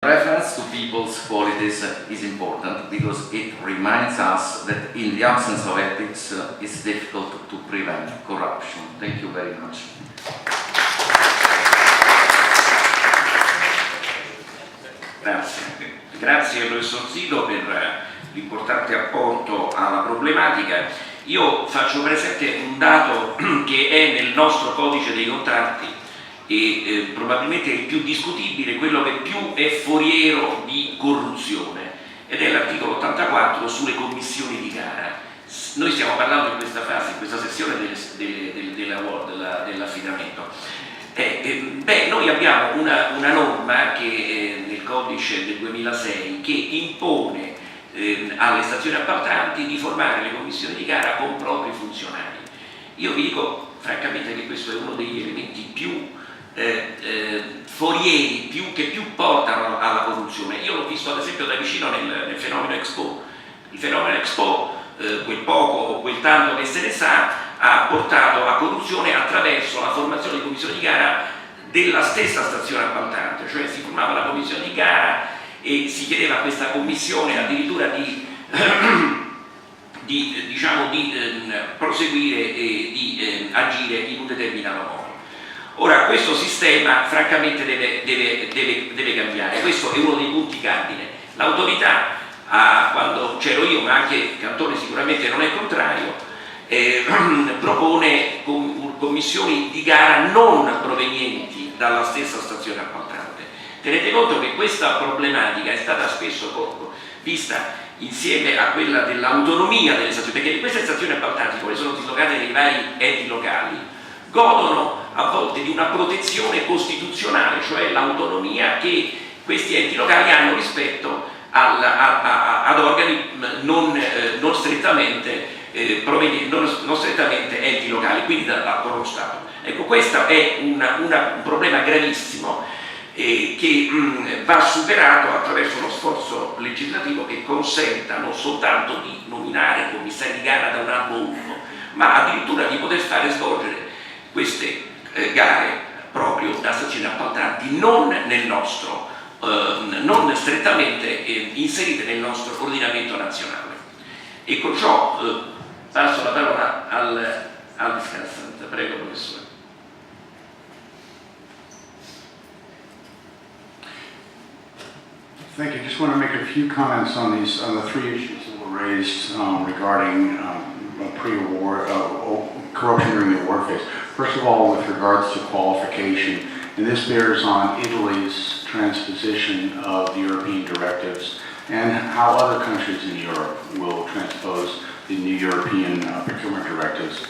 Reference to people's qualities is important because it reminds us that in the absence of ethics, it's difficult to prevent corruption. Thank you very much. Grazie professor Zito per l'importante apporto alla problematica. Io faccio presente un dato che è nel nostro codice dei contratti e probabilmente è il più discutibile, quello che più è foriero di corruzione, ed è l'articolo 84 sulle commissioni di gara. Noi stiamo parlando in questa fase, in questa sessione dell'affidamento. Noi abbiamo una norma che nel codice del 2006 che impone alle stazioni appaltanti di formare le commissioni di gara con propri funzionari. Io vi dico francamente che questo è uno degli elementi più forieri, che più portano alla corruzione. Io l'ho visto ad esempio da vicino nel fenomeno Expo. Il fenomeno Expo, quel poco o quel tanto che se ne sa, ha portato a corruzione attraverso la formazione di commissioni di gara della stessa stazione appaltante, cioè si formava la commissione di gara e si chiedeva a questa commissione addirittura di proseguire e di agire in un determinato modo. Ora, questo sistema francamente deve cambiare, questo è uno dei punti cardine. L'autorità, quando c'ero io, ma anche Cantone sicuramente non è contrario, propone commissioni di gara non provenienti dalla stessa stazione appaltante. Tenete conto che questa problematica è stata spesso vista insieme a quella dell'autonomia delle stazioni, perché queste stazioni appaltanti, come sono dislocate nei vari enti locali, godono a volte di una protezione costituzionale, cioè l'autonomia che questi enti locali hanno rispetto ad organi non strettamente enti locali, quindi con lo Stato. Ecco, questo è un problema gravissimo che va superato attraverso uno sforzo legislativo che consenta non soltanto di nominare commissari di gara da un anno unico, ma addirittura di poter fare svolgere queste gare proprio da stazioni appaltanti non strettamente inserite nel nostro ordinamento nazionale. E con ciò passo la parola al discussante. Prego, professore. Thank you. I just want to make a few comments on the three issues that were raised regarding pre-award corruption during the award phase. First of all, with regards to qualification, and this bears on Italy's transposition of the European directives and how other countries in Europe will transpose the new European procurement directives,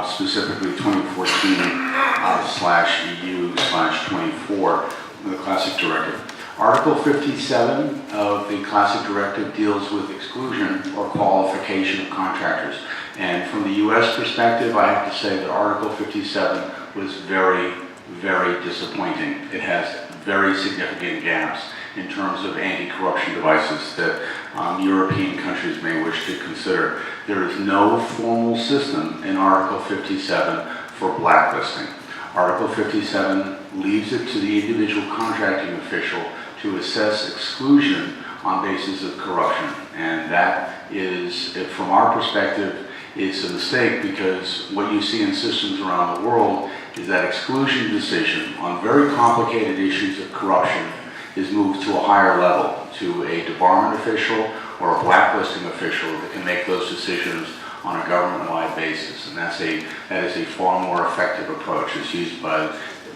specifically 2014/EU/24, the Classic Directive. Article 57 of the Classic Directive deals with exclusion or qualification of contractors. And from the U.S. perspective, I have to say that Article 57 was very, very disappointing. It has very significant gaps in terms of anti-corruption devices that European countries may wish to consider. There is no formal system in Article 57 for blacklisting. Article 57 leaves it to the individual contracting official to assess exclusion on basis of corruption. And that is, from our perspective, is a mistake, because what you see in systems around the world is that exclusion decision on very complicated issues of corruption is moved to a higher level, to a debarment official or a blacklisting official that can make those decisions on a government-wide basis. And that is a far more effective approach. It's used by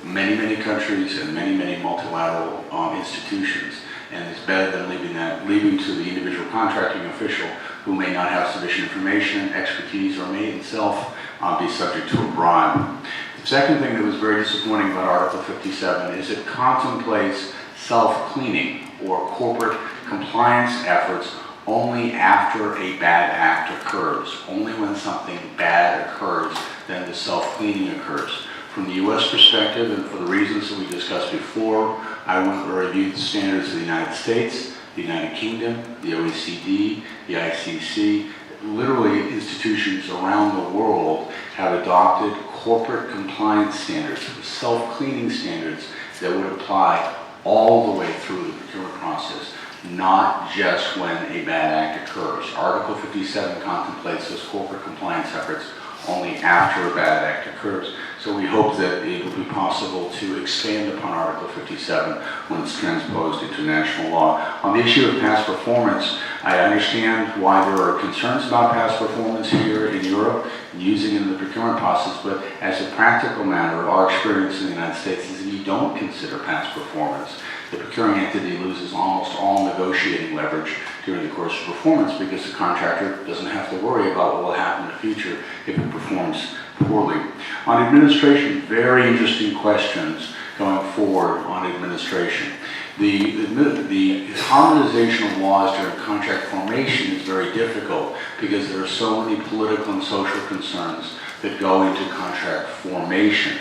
many, many countries and many, many multilateral institutions. And it's better than leaving to the individual contracting official who may not have sufficient information, expertise, or may himself be subject to a bribe. The second thing that was very disappointing about Article 57 is it contemplates self-cleaning or corporate compliance efforts only after a bad act occurs. Only when something bad occurs, then the self-cleaning occurs. From the U.S. perspective, and for the reasons that we discussed before, I went and reviewed the standards of the United States, the United Kingdom, the OECD, the ICC. Literally, institutions around the world have adopted corporate compliance standards, self-cleaning standards that would apply all the way through the procurement process, not just when a bad act occurs. Article 57 contemplates those corporate compliance efforts only after a bad act occurs. So we hope that it will be possible to expand upon Article 57 when it's transposed into national law. On the issue of past performance, I understand why there are concerns about past performance here in Europe, using it in the procurement process, but as a practical matter, our experience in the United States is if you don't consider past performance, the procuring entity loses almost all negotiating leverage during the course of performance because the contractor doesn't have to worry about what will happen in the future if it performs poorly. On administration, very interesting questions going forward on administration. The harmonization of laws during contract formation is very difficult because there are so many political and social concerns that go into contract formation.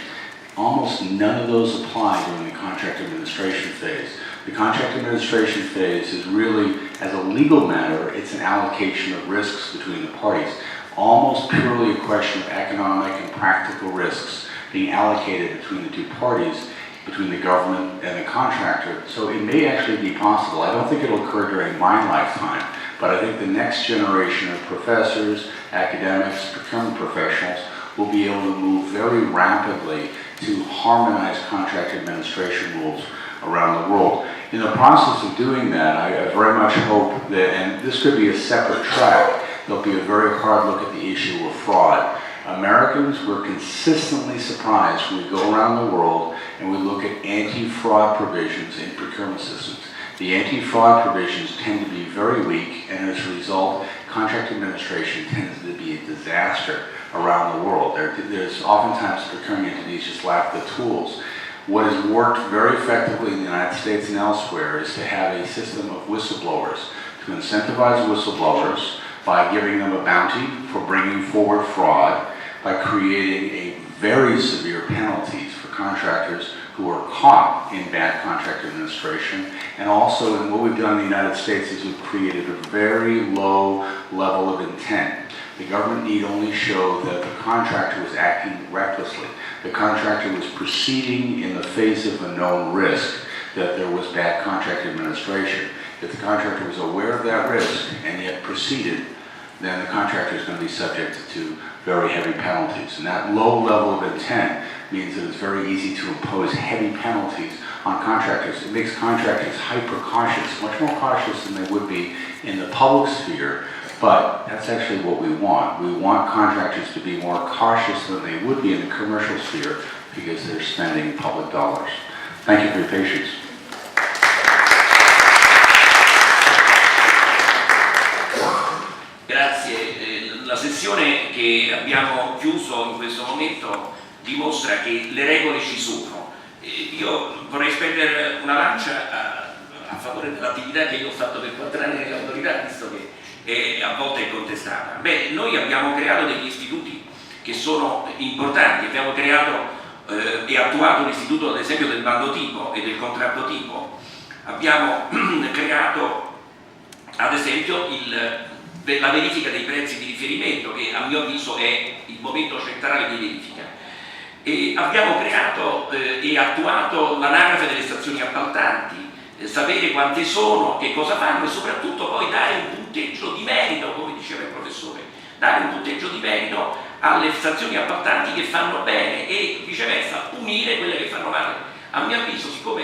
Almost none of those apply during the contract administration phase. The contract administration phase is really, as a legal matter, it's an allocation of risks between the parties. Almost purely a question of economic and practical risks being allocated between the two parties, between the government and the contractor. So it may actually be possible. I don't think it'll occur during my lifetime, but I think the next generation of professors, academics, procurement professionals will be able to move very rapidly to harmonize contract administration rules around the world. In the process of doing that, I very much hope that, and this could be a separate track, there'll be a very hard look at the issue of fraud. Americans were consistently surprised when we go around the world and we look at anti-fraud provisions in procurement systems. The anti-fraud provisions tend to be very weak, and as a result, contract administration tends to be a disaster around the world. There's oftentimes procuring entities just lack the tools. What has worked very effectively in the United States and elsewhere is to have a system of whistleblowers, to incentivize whistleblowers by giving them a bounty for bringing forward fraud, by creating a very severe penalties for contractors who are caught in bad contract administration. And also, in what we've done in the United States is we've created a very low level of intent. The government need only show that the contractor was acting recklessly. The contractor was proceeding in the face of a known risk that there was bad contract administration. If the contractor was aware of that risk and yet proceeded, then the contractor is going to be subject to very heavy penalties. And that low level of intent means that it's very easy to impose heavy penalties on contractors. It makes contractors hyper-cautious, much more cautious than they would be in the public sphere, but that's actually what we want. We want contractors to be more cautious than they would be in the commercial sphere because they're spending public dollars. Thank you for your patience. Grazie. La sessione che abbiamo chiuso in questo momento dimostra che le regole ci sono. Io vorrei spendere una lancia a favore dell'attività che io ho fatto per 4 anni nell'autorità, visto che a volte è contestata. Beh, noi abbiamo creato degli istituti che sono importanti, abbiamo creato e attuato l'istituto ad esempio del bando tipo e del contratto tipo, abbiamo creato ad esempio la verifica dei prezzi di riferimento, che a mio avviso è il momento centrale di verifica, e abbiamo creato e attuato l'anagrafe delle stazioni appaltanti, sapere quante sono, che cosa fanno e soprattutto poi dare un punteggio di merito, come diceva il professore, dare un punteggio di merito alle stazioni appaltanti che fanno bene e viceversa punire quelle che fanno male. A mio avviso, siccome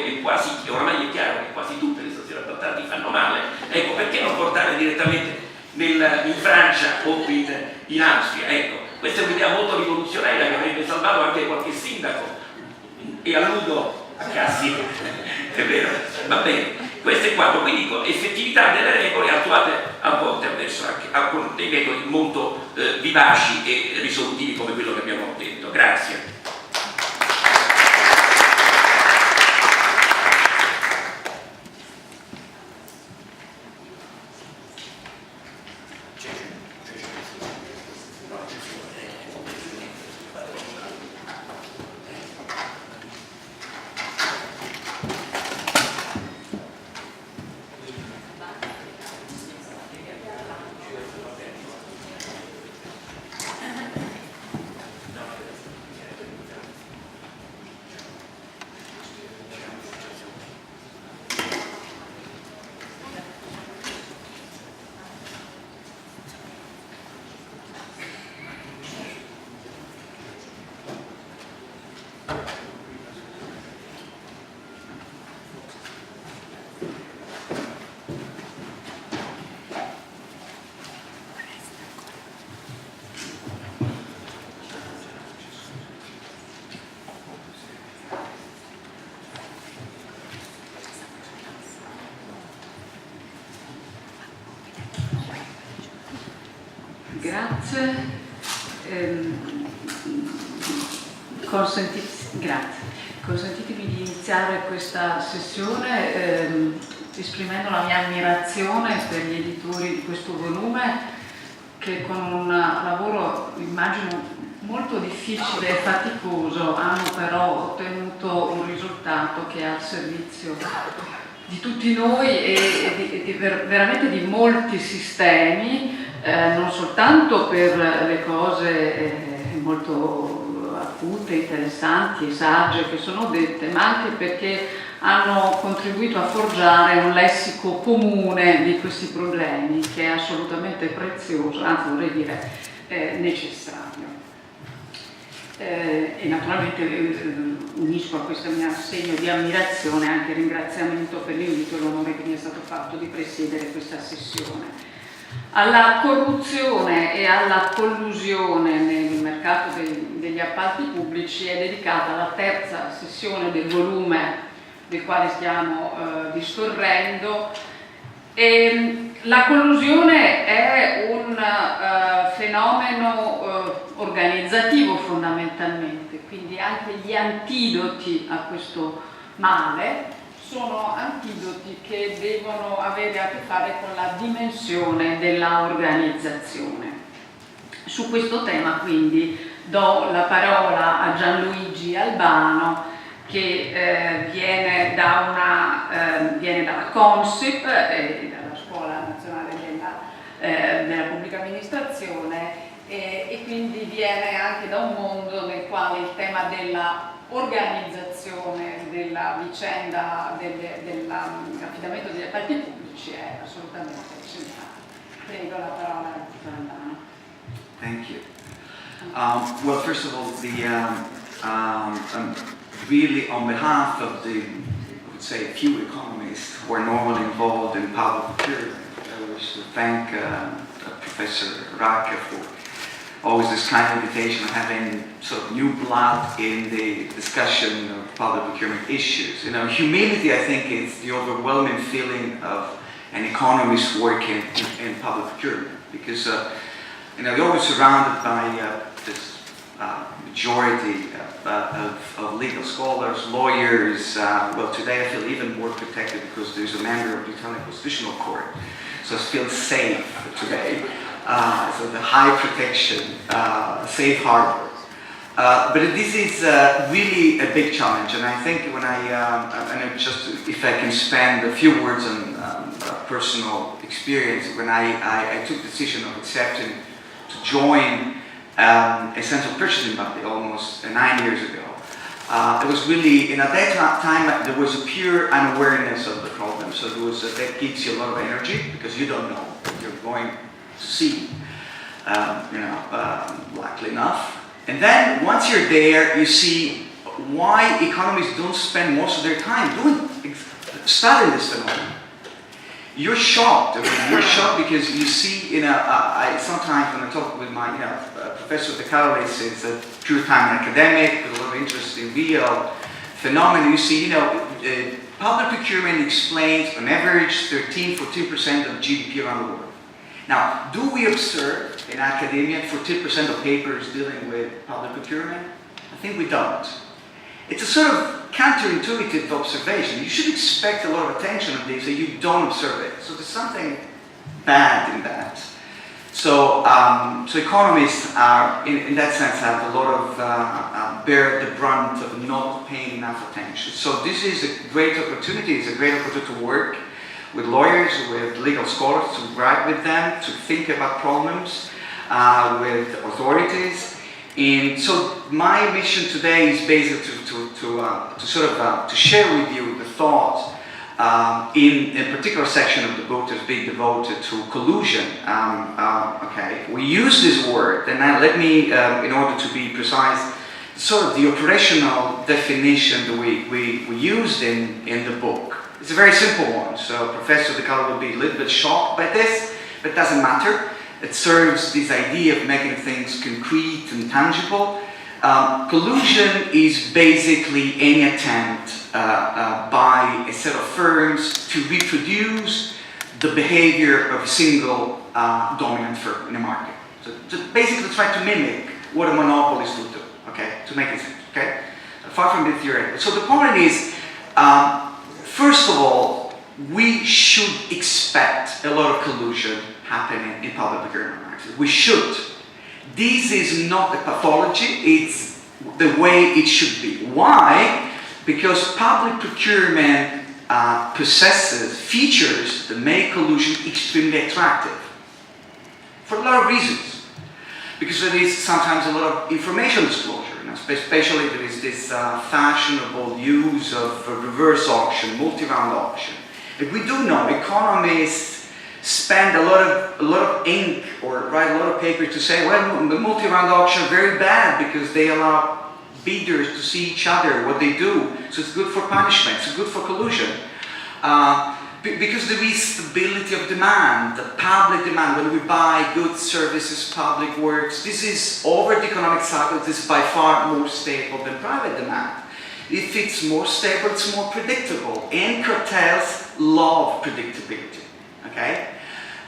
oramai è chiaro che quasi tutte le stazioni appaltanti fanno male, ecco, perché non portare direttamente in Francia o in Austria? Ecco, questa è un'idea molto rivoluzionaria che avrebbe salvato anche qualche sindaco, e alludo a Cassi, è vero, va bene. Questo è quanto, quindi effettività delle regole attuate a volte avverso anche con dei metodi molto vivaci e risolutivi come quello che abbiamo detto. Grazie. Grazie. Consentitemi di iniziare questa sessione esprimendo la mia ammirazione per gli editori di questo volume che con un lavoro, immagino, molto difficile e faticoso hanno però ottenuto un risultato che è al servizio di tutti noi e veramente di molti sistemi, non soltanto per le cose molto acute, interessanti e sagge che sono dette, ma anche perché hanno contribuito a forgiare un lessico comune di questi problemi che è assolutamente prezioso, anzi vorrei dire necessario. E naturalmente unisco a questo mio segno di ammirazione anche il ringraziamento per l'invito e l'onore che mi è stato fatto di presiedere questa sessione. Alla corruzione e alla collusione nel mercato degli appalti pubblici è dedicata la terza sessione del volume del quale stiamo discorrendo. E la collusione è un fenomeno organizzativo fondamentalmente, quindi anche gli antidoti a questo male sono antidoti che devono avere a che fare con la dimensione della organizzazione. Su questo tema quindi do la parola a Gianluigi Albano che viene dalla Consip e dalla Scuola Nazionale della Pubblica Amministrazione e quindi viene anche da un mondo nel quale il tema della organizzazione della vicenda dell'affidamento degli appalti pubblici è assolutamente centrale. Prego la parola a Albano. Thank you. Well, first of all, really on behalf of I would say, few economists who are normally involved in public procurement, I wish to thank Professor Rake for always this kind invitation of having sort of new blood in the discussion of public procurement issues. You know, humility, I think, is the overwhelming feeling of an economist working in public procurement, because you know, you're always surrounded by this majority of legal scholars, lawyers. Well, today I feel even more protected because there's a member of the Italian Constitutional Court, so I feel safe today. So the high protection, safe harbor. But this is really a big challenge, and I think when and just if I can spend a few words on personal experience, when I took the decision of accepting to join a central purchasing body almost 9 years ago, it was really, at that time there was a pure unawareness of the problem, so there was that gives you a lot of energy because you don't know what you're going to see, likely enough. And then once you're there, you see why economists don't spend most of their time studying this phenomenon. You're shocked. I mean, you're shocked because you see, I sometimes when I talk with my, Professor De Carolis is a pure-time academic with a lot of interest in real phenomena. You see, public procurement explains on average 13-14% of GDP around the world. Now, do we observe in academia 14% of papers dealing with public procurement? I think we don't. It's a sort of counterintuitive observation. You should expect a lot of attention on this, and you don't observe it. So there's something bad in that. So, economists are, in that sense, have a lot of bear the brunt of not paying enough attention. So this is a great opportunity. It's a great opportunity to work with lawyers, with legal scholars, to write with them, to think about problems with authorities. And so my mission today is basically to share with you the thoughts in a particular section of the book that's being devoted to collusion. We use this word, and now let me, in order to be precise, sort of the operational definition that we used in the book. It's a very simple one, so Professor De Calo will be a little bit shocked by this, but it doesn't matter. It serves this idea of making things concrete and tangible. Collusion is basically any attempt by a set of firms to reproduce the behavior of a single dominant firm in a market. to basically try to mimic what a monopolist would do, okay, to make it simple, okay? Far from being theoretical. So the point is, first of all, we should expect a lot of collusion happening in public procurement practices. We should. This is not a pathology, it's the way it should be. Why? Because public procurement possesses features that make collusion extremely attractive. For a lot of reasons. Because there is sometimes a lot of information disclosure, especially there is this fashionable use of reverse auction, multi-round auction. If we do know, economists spend a lot of ink or write a lot of paper to say, well, the multi-round auction are very bad because they allow bidders to see each other, what they do. So it's good for punishment, it's good for collusion. Because there is stability of demand, the public demand, when we buy goods, services, public works, this is over the economic cycle, this is by far more stable than private demand. If it's more stable, it's more predictable, and cartels love predictability, okay?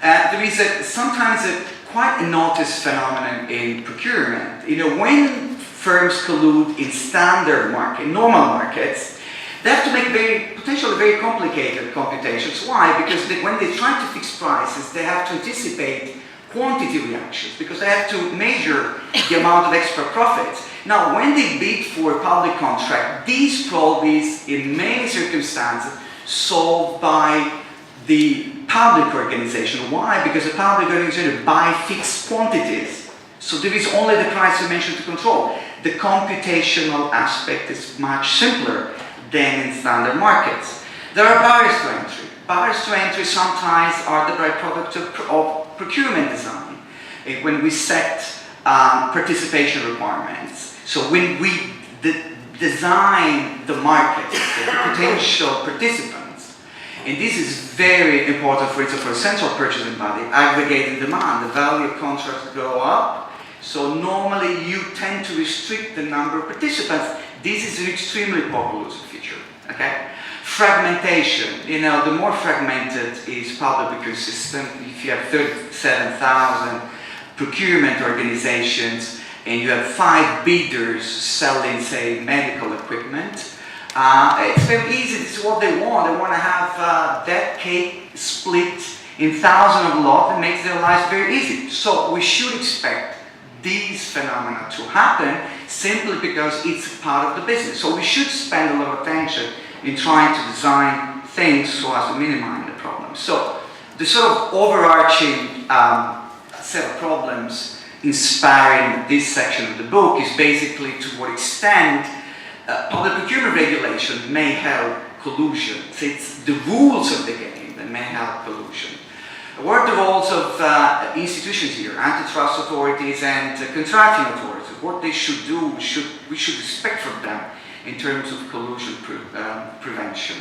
There is sometimes quite a noticed phenomenon in procurement. You know, when firms collude in standard market, normal markets, they have to make potentially very complicated computations. Why? Because when they try to fix prices, they have to anticipate quantity reactions, because they have to measure the amount of extra profits. Now, when they bid for a public contract, these problems, in many circumstances, solved by the public organization. Why? Because the public organization buy fixed quantities. So there is only the price dimension to control. The computational aspect is much simpler than in standard markets. There are barriers to entry. Barriers to entry sometimes are the byproduct of procurement design. When we set participation requirements, so when we design the market, the potential participants, and this is very important, for instance, for a central purchasing body, aggregating demand, the value of contracts go up, so normally you tend to restrict the number of participants. This is an extremely popular feature, okay? Fragmentation, you know, the more fragmented is public procurement system, if you have 37,000 procurement organizations and you have 5 bidders selling, say, medical equipment, it's very easy, this is what they want. They want to have that cake split in thousands of lots and makes their lives very easy. So we should expect these phenomena to happen simply because it's part of the business. So we should spend a lot of attention in trying to design things so as to minimize the problems. So the sort of overarching set of problems inspiring this section of the book is basically to what extent public procurement regulation may help collusion. So it's the rules of the game that may help collusion. What are the roles of institutions here, antitrust authorities and contracting authorities? What they should do, we should expect from them in terms of collusion prevention.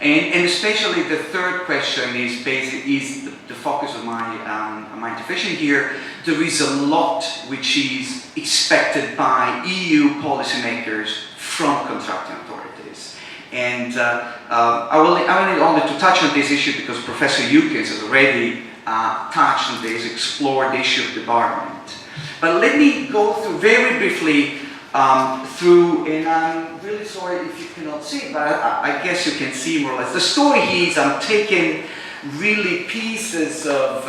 And especially the third question is the focus of my intervention here. There is a lot which is expected by EU policymakers from contracting authorities. And I will need only to touch on this issue because Professor Eukins has already touched on this, explored the issue of debarment. But let me go through very briefly and I'm really sorry if you cannot see it, but I guess you can see more or less. The story here is I'm taking really pieces of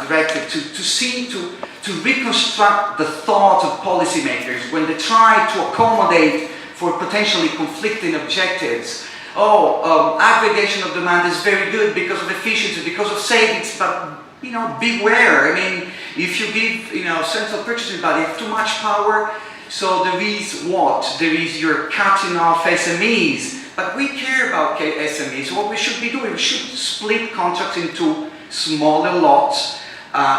directive to reconstruct the thought of policymakers when they try to accommodate for potentially conflicting objectives. Aggregation of demand is very good because of efficiency, because of savings, but beware. I mean, if you give central purchasing body too much power, so there is what? There is you're cutting off SMEs, but we care about SMEs. What we should be doing, we should split contracts into smaller lots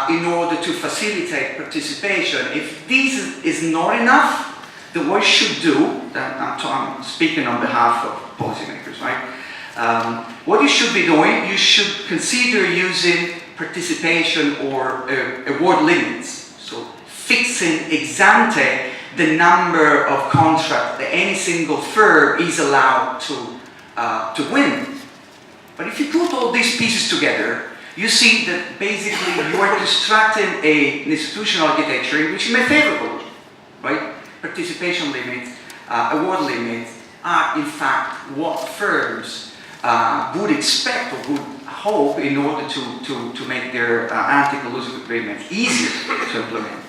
in order to facilitate participation. If this is not enough, then what you should do, I'm speaking on behalf of policymakers, right? What you should be doing, you should consider using participation or award limits. So fixing ex ante the number of contracts that any single firm is allowed to win. But if you put all these pieces together, you see that basically you are constructing an institutional architecture in which you may favorable, right? Participation limits, award limits are in fact what firms would expect or would hope in order to make their anti-collusive agreements easier to implement.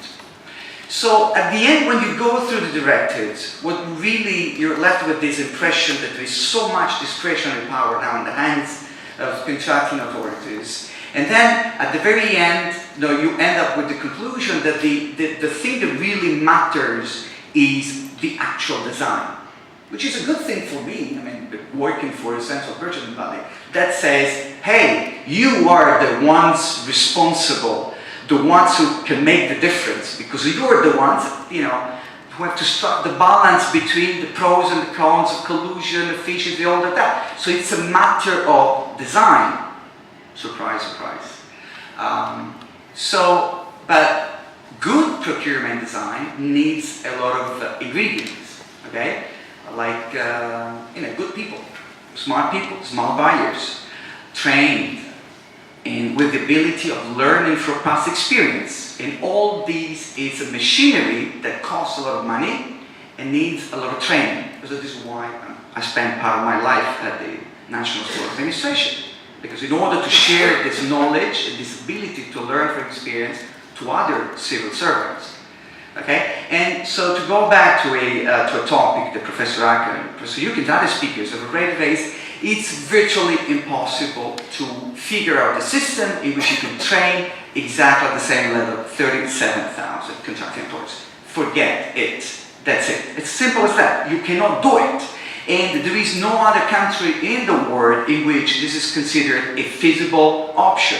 So at the end, when you go through the directives, what really you're left with this impression that there is so much discretionary power now in the hands of contracting authorities. And then at the very end, you end up with the conclusion that the thing that really matters is the actual design, which is a good thing for me. I mean, working for a central purchasing body that says, hey, you are the ones responsible, the ones who can make the difference, because you're the ones, who have to strike the balance between the pros and the cons of collusion, efficiency, all of that. So it's a matter of design. Surprise, surprise. But good procurement design needs a lot of ingredients, okay? Like, good people, smart buyers, trained, and with the ability of learning from past experience. And all these is a machinery that costs a lot of money and needs a lot of training. So this is why I spent part of my life at the National School of Administration. Because in order to share this knowledge and this ability to learn from experience to other civil servants. Okay? And so to go back to a topic that Professor Acker and Professor Yuki and other speakers have already raised, it's virtually impossible to figure out a system in which you can train exactly at the same level 37,000 contracting authorities. Forget it. That's it. It's simple as that. You cannot do it. And there is no other country in the world in which this is considered a feasible option.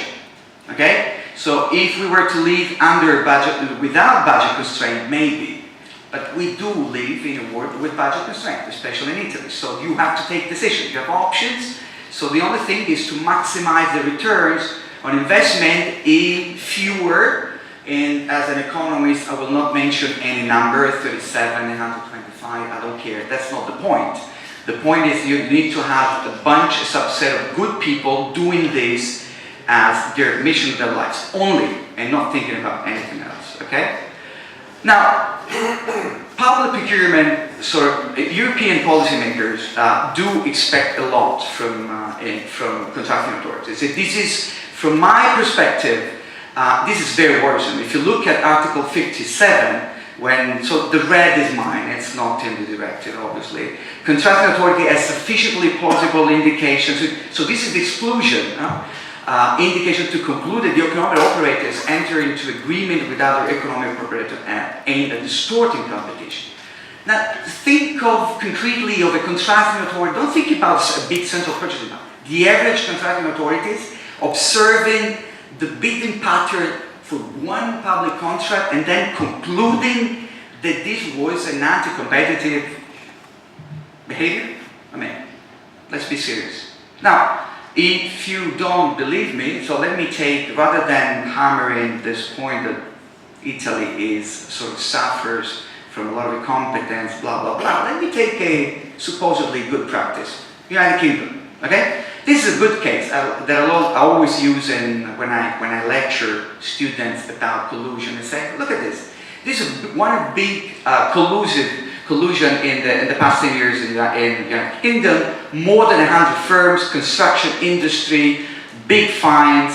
Okay? So if we were to live under budget, without budget constraint, maybe. But we do live in a world with budget constraint, especially in Italy. So you have to take decisions. You have options. So the only thing is to maximize the returns on investment in fewer. And as an economist, I will not mention any number, 37, 125, I don't care. That's not the point. The point is you need to have a subset of good people doing this as their mission of their lives only, and not thinking about anything else, okay? Now, public procurement, European policymakers do expect a lot from contracting authorities. This is, from my perspective, this is very worrisome. If you look at Article 57, so the red is mine, it's not in the directive, obviously. Contracting authority has sufficiently plausible indications. So this is the exclusion. Indication to conclude that the economic operators enter into agreement with other economic operators aimed at distorting competition. Now, think of concretely of a contracting authority. Don't think about a big central purchasing power. The average contracting authorities observing the bidding pattern for one public contract and then concluding that this was an anti-competitive behavior. I mean, let's be serious. Now, if you don't believe me, so let me take, rather than hammering this point that Italy suffers from a lot of incompetence, blah, blah, blah, let me take a supposedly good practice. United Kingdom, okay? This is a good case that I always use when I lecture students about collusion and say, look at this. This is one big collusion in the past 10 years in the United Kingdom. More than 100 firms, construction industry, big fines.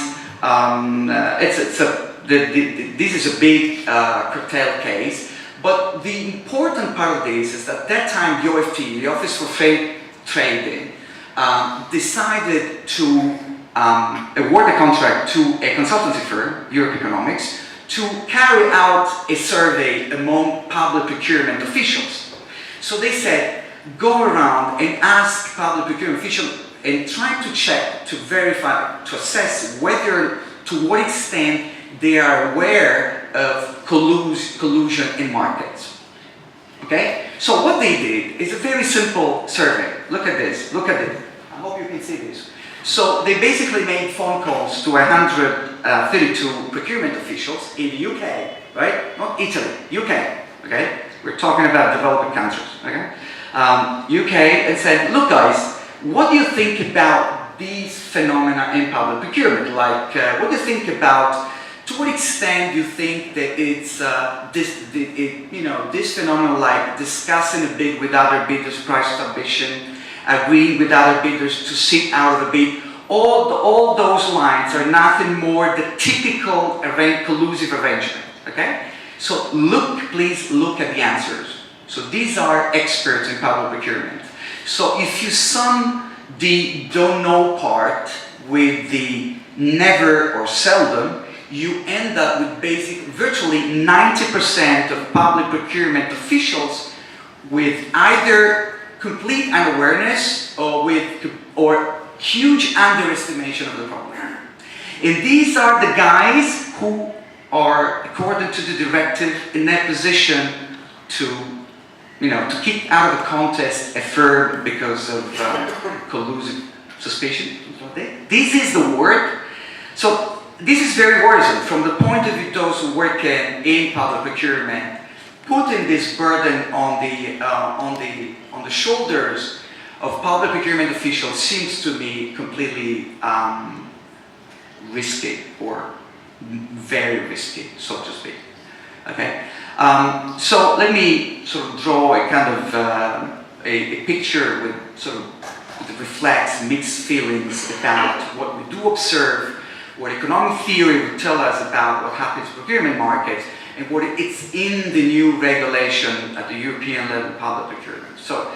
This is a big cartel case. But the important part of this is that at that time the OFT, the Office for Trading, decided to award a contract to a consultancy firm, Europe Economics, to carry out a survey among public procurement officials. So they said, go around and ask public procurement officials and try to check, to verify, to assess whether, to what extent they are aware of collusion in markets. Okay? So what they did is a very simple survey. Look at this, look at it. I hope you can see this. So they basically made phone calls to 132 procurement officials in the UK, right? Not Italy, UK, okay? We're talking about developing countries, okay? UK, and said, look guys, what do you think about these phenomena in public procurement? Like, what do you think about, to what extent do you think that it's this phenomenon, like discussing a bid with other bidders, price submission, agreeing with other bidders to sit out of a bid, all those lines are nothing more than typical collusive arrangement, okay? So please look at the answers. So these are experts in public procurement. So if you sum the don't know part with the never or seldom, you end up with virtually 90% of public procurement officials with either complete unawareness or huge underestimation of the problem. And these are the guys who are, according to the directive, in that position to kick out of the contest a firm because of collusive suspicion. This is the word. So this is very worrisome from the point of view of those who work in public procurement. Putting this burden on the shoulders of public procurement officials seems to me completely risky, or very risky, so to speak. Okay. So let me sort of draw a kind of a picture that reflects mixed feelings about what we do observe, what economic theory would tell us about what happens in procurement markets, and what it's in the new regulation at the European level, public procurement. So,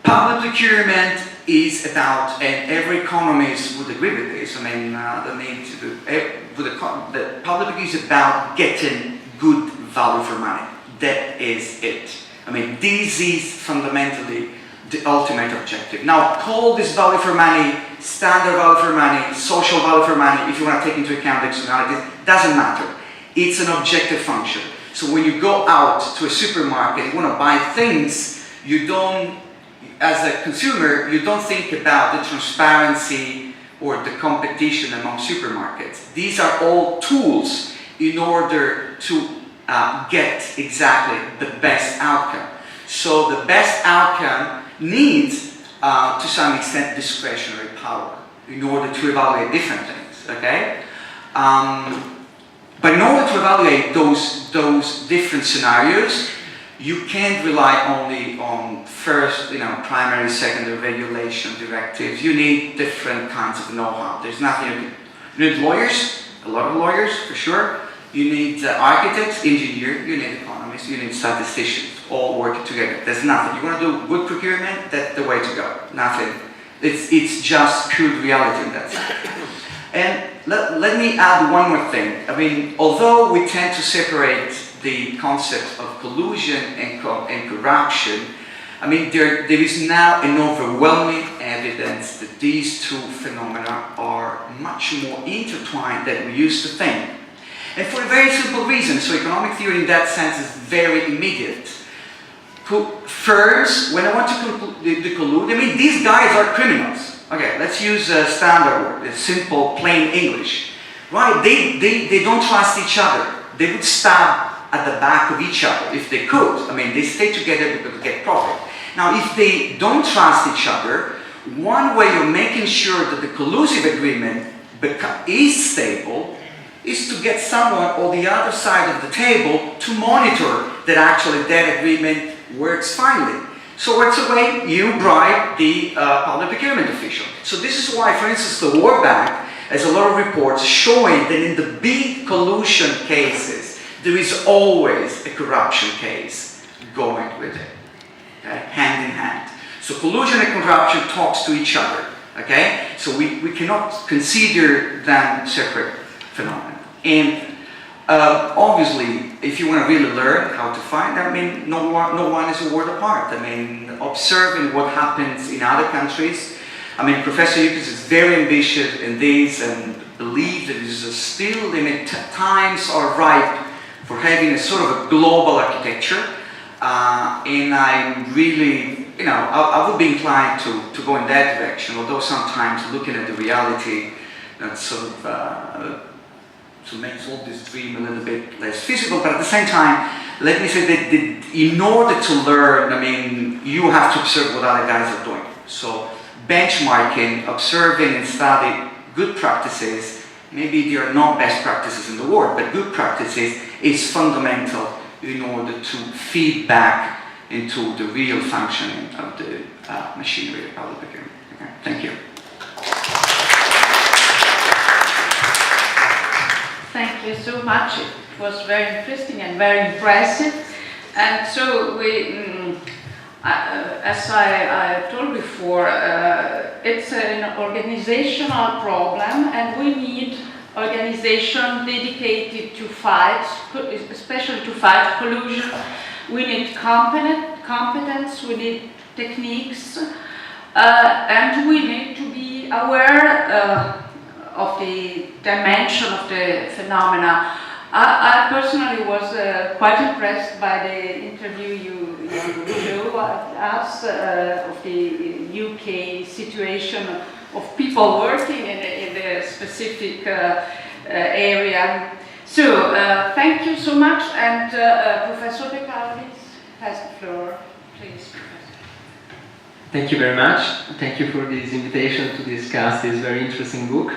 public procurement is about, and every economist would agree with this, the public is about getting good value for money. That is it. This is fundamentally the ultimate objective. Now, call this value for money, standard value for money, social value for money, if you want to take into account externalities, doesn't matter. It's an objective function. So when you go out to a supermarket, you want to buy things, you don't, as a consumer, you don't think about the transparency or the competition among supermarkets. These are all tools in order to get exactly the best outcome. So the best outcome needs, to some extent, discretionary power in order to evaluate different things, okay? But in order to evaluate those different scenarios, you can't rely only on first, primary, secondary regulation directives. You need different kinds of know-how. There's nothing you need lawyers, a lot of lawyers for sure. You need architects, engineers, you need economists, you need statisticians, all working together. There's nothing. You want to do good procurement, that's the way to go. Nothing. It's just crude reality in that sense. And let me add one more thing. Although we tend to separate the concept of collusion and corruption, there is now an overwhelming evidence that these two phenomena are much more intertwined than we used to think. And for a very simple reason. So economic theory in that sense is very immediate. First, when I want to collude, these guys are criminals. Okay, let's use a standard word, a simple, plain English. Right? They don't trust each other. They would stab at the back of each other if they could. They stay together because they get profit. Now, if they don't trust each other, one way of making sure that the collusive agreement is stable is to get someone on the other side of the table to monitor that actually that agreement works finally. So what's the way? You bribe the public procurement official. So this is why, for instance, the World Bank has a lot of reports showing that in the big collusion cases, there is always a corruption case going with it, okay? Hand in hand. So collusion and corruption talks to each other, okay? So we cannot consider them separate phenomena. And obviously, if you want to really learn how to find, no one is a world apart. Observing what happens in other countries. Professor Yukis is very ambitious in this and believes that still times are ripe for having a sort of a global architecture. And I'm really, I would be inclined to go in that direction, although sometimes looking at the reality, that sort of so makes all this dream a little bit less physical. But at the same time, let me say that in order to learn, you have to observe what other guys are doing. So benchmarking, observing and studying good practices. Maybe they are not best practices in the world, but good practices is fundamental in order to feed back into the real functioning of the machinery of public procurement. Okay, thank you. Thank you so much. It was very interesting and very impressive. And so we, as I told before, it's an organizational problem, and we need organization dedicated to fight, especially to fight collusion. We need competence, we need techniques, and we need to be aware of the dimension of the phenomena. I personally was quite impressed by the interview you showed us of the UK situation of people working in a specific area. So, thank you so much, and Professor De Calvis has the floor, please. Thank you very much. Thank you for this invitation to discuss this very interesting book.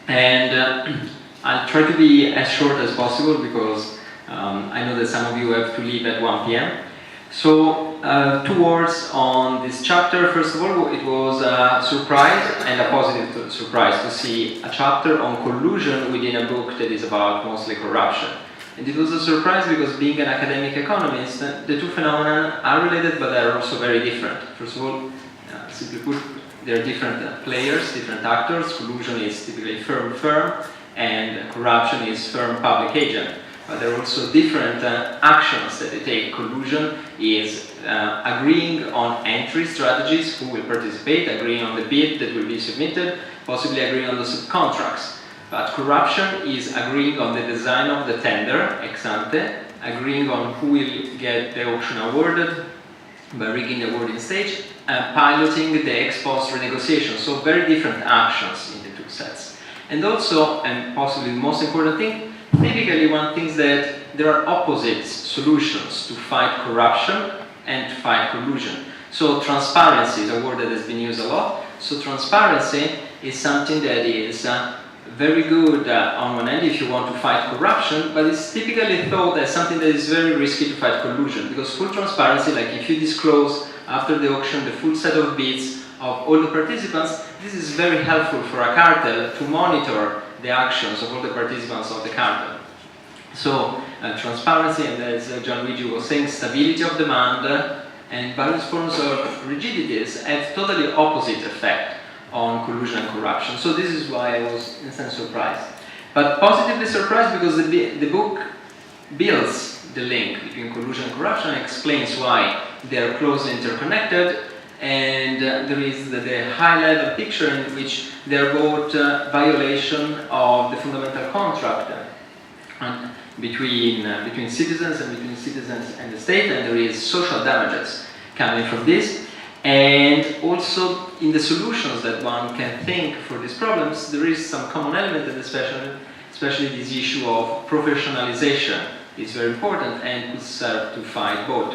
And I'll try to be as short as possible because I know that some of you have to leave at 1 p.m. So, 2 words on this chapter. First of all, it was a surprise and a positive surprise to see a chapter on collusion within a book that is about mostly corruption. And it was a surprise because, being an academic economist, the two phenomena are related but they are also very different. First of all, simply put, there are different players, different actors. Collusion is typically firm, and corruption is firm public agent. But there are also different actions that they take. Collusion is agreeing on entry strategies, who will participate, agreeing on the bid that will be submitted, possibly agreeing on the subcontracts. But corruption is agreeing on the design of the tender, ex ante, agreeing on who will get the auction awarded by rigging the awarding stage, and piloting the ex post renegotiation. So very different actions in the two sets. And also, and possibly the most important thing, typically one thinks that there are opposite solutions to fight corruption and to fight collusion. So transparency is a word that has been used a lot. So transparency is something that is very good on one end if you want to fight corruption, but it's typically thought as something that is very risky to fight collusion, because full transparency, like if you disclose after the auction the full set of bids of all the participants, this is very helpful for a cartel to monitor the actions of all the participants of the cartel. So transparency, and as Gianluigi was saying, stability of demand and various forms of rigidities have totally opposite effect on collusion and corruption. So this is why I was in a sense surprised. But positively surprised because the book builds the link between collusion and corruption and explains why they are closely interconnected, and there is the high-level picture in which they are both violation of the fundamental contract between citizens and between citizens and the state, and there is social damages coming from this. And also in the solutions that one can think for these problems, there is some common element, and especially this issue of professionalization is very important and could serve to fight both.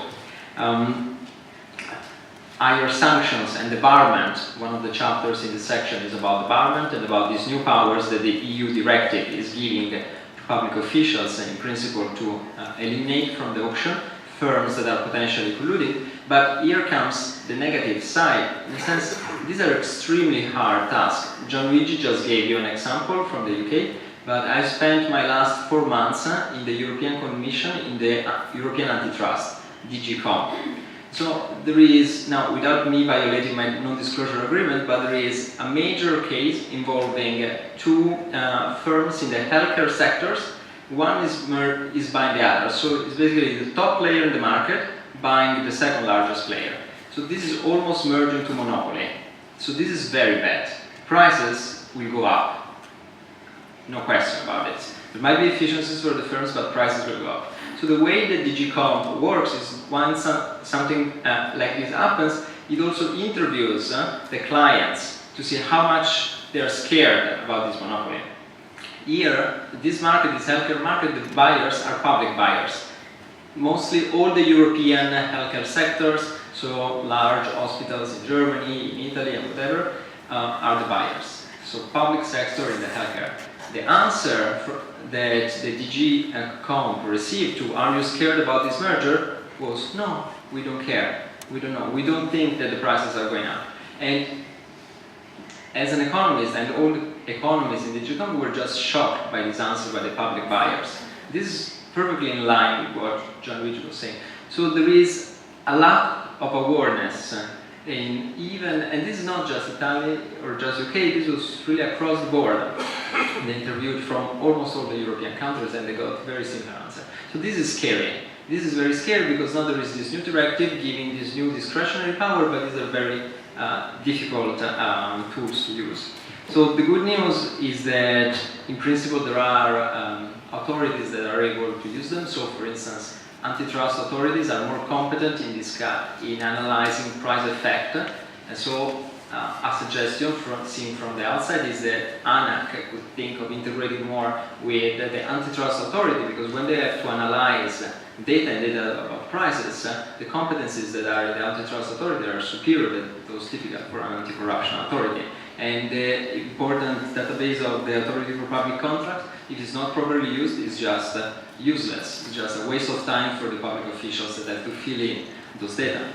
Higher sanctions and debarment. One of the chapters in this section is about debarment and about these new powers that the EU directive is giving to public officials, and in principle to eliminate from the auction firms that are potentially colluding. But here comes the negative side. In a sense, these are extremely hard tasks. Gianluigi just gave you an example from the UK, but I spent my last 4 months in the European Commission, in the European Antitrust, DG COMP. So there is, now without me violating my non-disclosure agreement, but there is a major case involving two firms in the healthcare sectors. One is buying the other, so it's basically the top player in the market buying the second largest player. So this is almost merging to monopoly. So this is very bad. Prices will go up, no question about it. There might be efficiencies for the firms, but prices will go up. So the way that DG COMP works is once something like this happens, it also interviews the clients to see how much they are scared about this monopoly. Here, this market, this healthcare market, the buyers are public buyers. Mostly all the European healthcare sectors So large hospitals in Germany, in Italy, and whatever are the buyers. So public sector in the healthcare. The answer that the DG Comp received to "Are you scared about this merger?" was "No, we don't care. We don't know. We don't think that the prices are going up." And as an economist, and all the economists in DG Comp were just shocked by this answer by the public buyers. This is perfectly in line with what Gianluigi was saying. So there is a lack of awareness in even, and this is not just Italy or just UK, this was really across the board. They interviewed from almost all the European countries and they got a very similar answer. So this is scary. This is very scary because now there is this new directive giving this new discretionary power, but these are very difficult tools to use. So the good news is that in principle there are authorities that are able to use them. So for instance, antitrust authorities are more competent in analyzing price effect. And so a suggestion seen from the outside is that ANAC could think of integrating more with the antitrust authority, because when they have to analyze data and data about prices, the competencies that are in the antitrust authority are superior than those typical for an anti-corruption authority. And the important database of the Authority for Public Contracts, if it's not properly used, is just useless. It's just a waste of time for the public officials that have to fill in those data.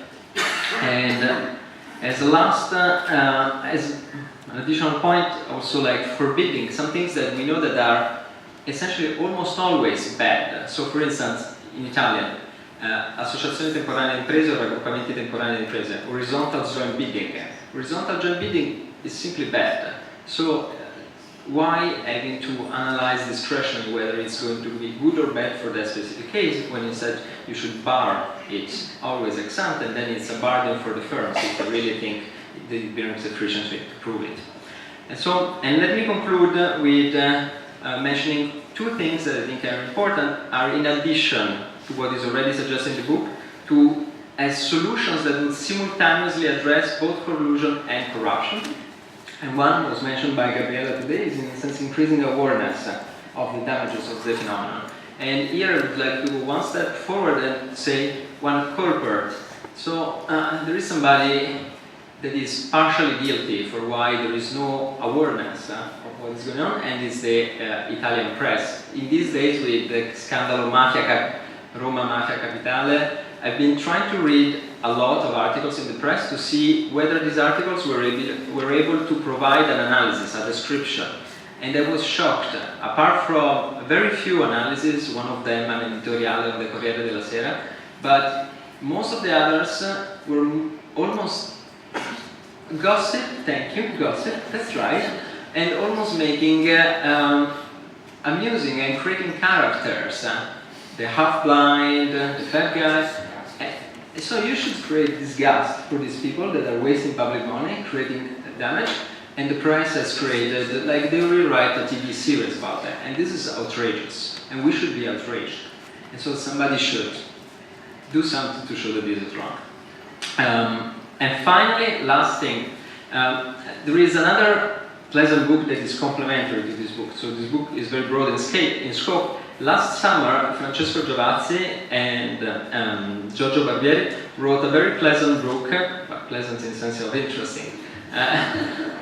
And as a last, as an additional point, also like forbidding some things that we know that are essentially almost always bad. So for instance, in Italian, associazioni temporanee di imprese o raggruppamenti temporanei di imprese, horizontal joint bidding. Horizontal joint bidding is simply bad. So why having to analyze discretion whether it's going to be good or bad for that specific case, when instead you should bar it always ex ante, and then it's a burden for the firms if they really think they bring sufficiently to prove it. And let me conclude with mentioning two things that I think are important, are in addition to what is already suggested in the book, as solutions that will simultaneously address both collusion and corruption. And one was mentioned by Gabriella today, is in a sense increasing awareness of the damages of the phenomenon. And here I would like to go one step forward and say one culprit. So there is somebody that is partially guilty for why there is no awareness of what is going on, and it's the Italian press. In these days with the scandal Roma Mafia Capitale, I've been trying to read a lot of articles in the press to see whether these articles were able to provide an analysis, a description. And I was shocked. Apart from very few analyses, one of them an editoriale on the Corriere della Sera, but most of the others were almost gossip, thank you, gossip, that's right, and almost making amusing and creating characters. The half-blind, the fat guys. So you should create disgust for these people that are wasting public money, creating damage, and the press has created, like they will write a TV series about that, and this is outrageous, and we should be outraged. And so somebody should do something to show that this is wrong. And finally, last thing, there is another pleasant book that is complementary to this book. So this book is very broad in scope. Last summer, Francesco Giavazzi and Giorgio Barbieri wrote a very pleasant book, pleasant in the sense of interesting,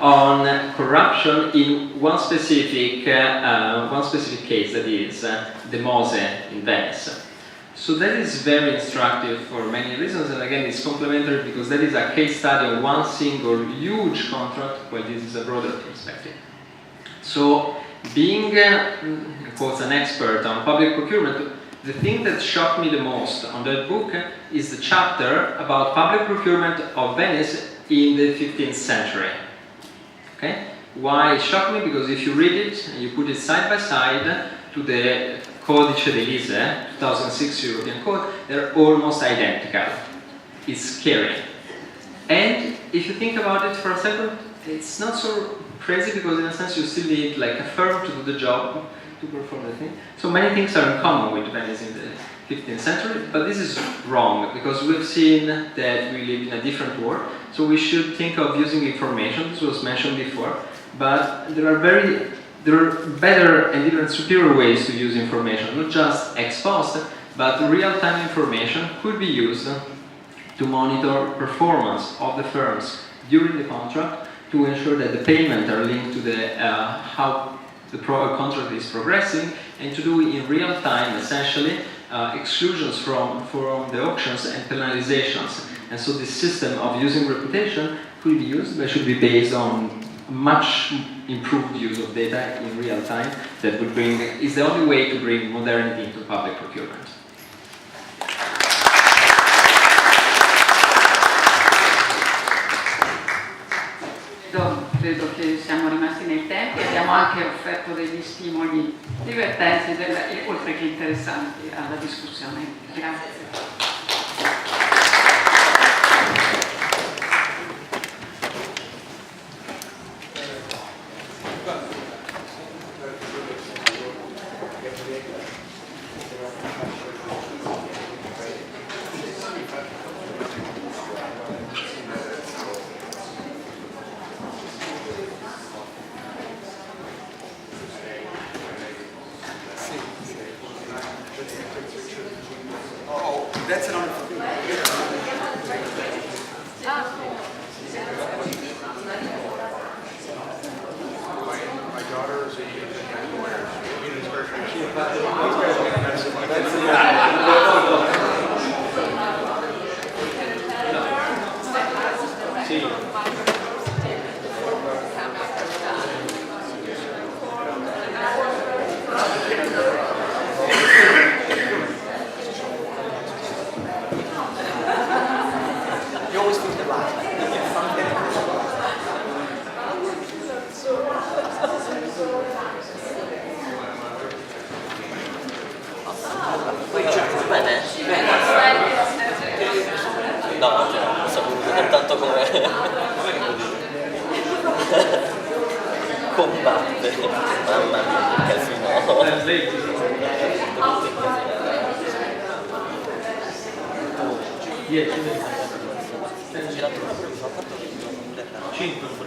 on corruption in one specific case, that is the Mose in Venice. So that is very instructive for many reasons, and again it's complementary because that is a case study on one single huge contract, while this is a broader perspective. So being, quotes, an expert on public procurement, the thing that shocked me the most on that book is the chapter about public procurement of Venice in the 15th century. Okay? Why it shocked me? Because if you read it and you put it side by side to the Codice d'Elise, 2006 European Code, they're almost identical. It's scary. And if you think about it for a second, it's not so crazy because in a sense you still need like a firm to do the job, to perform the thing. So many things are in common with Venice in the 15th century, but this is wrong because we've seen that we live in a different world. So we should think of using information, this was mentioned before, but there are better and even superior ways to use information, not just ex post, but real-time information could be used to monitor performance of the firms during the contract to ensure that the payments are linked to how the contract is progressing, and to do in real time, essentially, exclusions from the auctions and penalizations. And so this system of using reputation could be used, but should be based on much improved use of data in real time that is the only way to bring modernity into public procurement. Credo che siamo rimasti nei tempi, abbiamo anche offerto degli stimoli divertenti oltre che interessanti alla discussione. Grazie. That's an honor. My daughter is a lawyer. You always think the last. Bene? Bene. No, oggi non ho saputo soltanto come combatte. Mamma mia, che casino. Giratura pure mi fa fatto che non verrà. 5.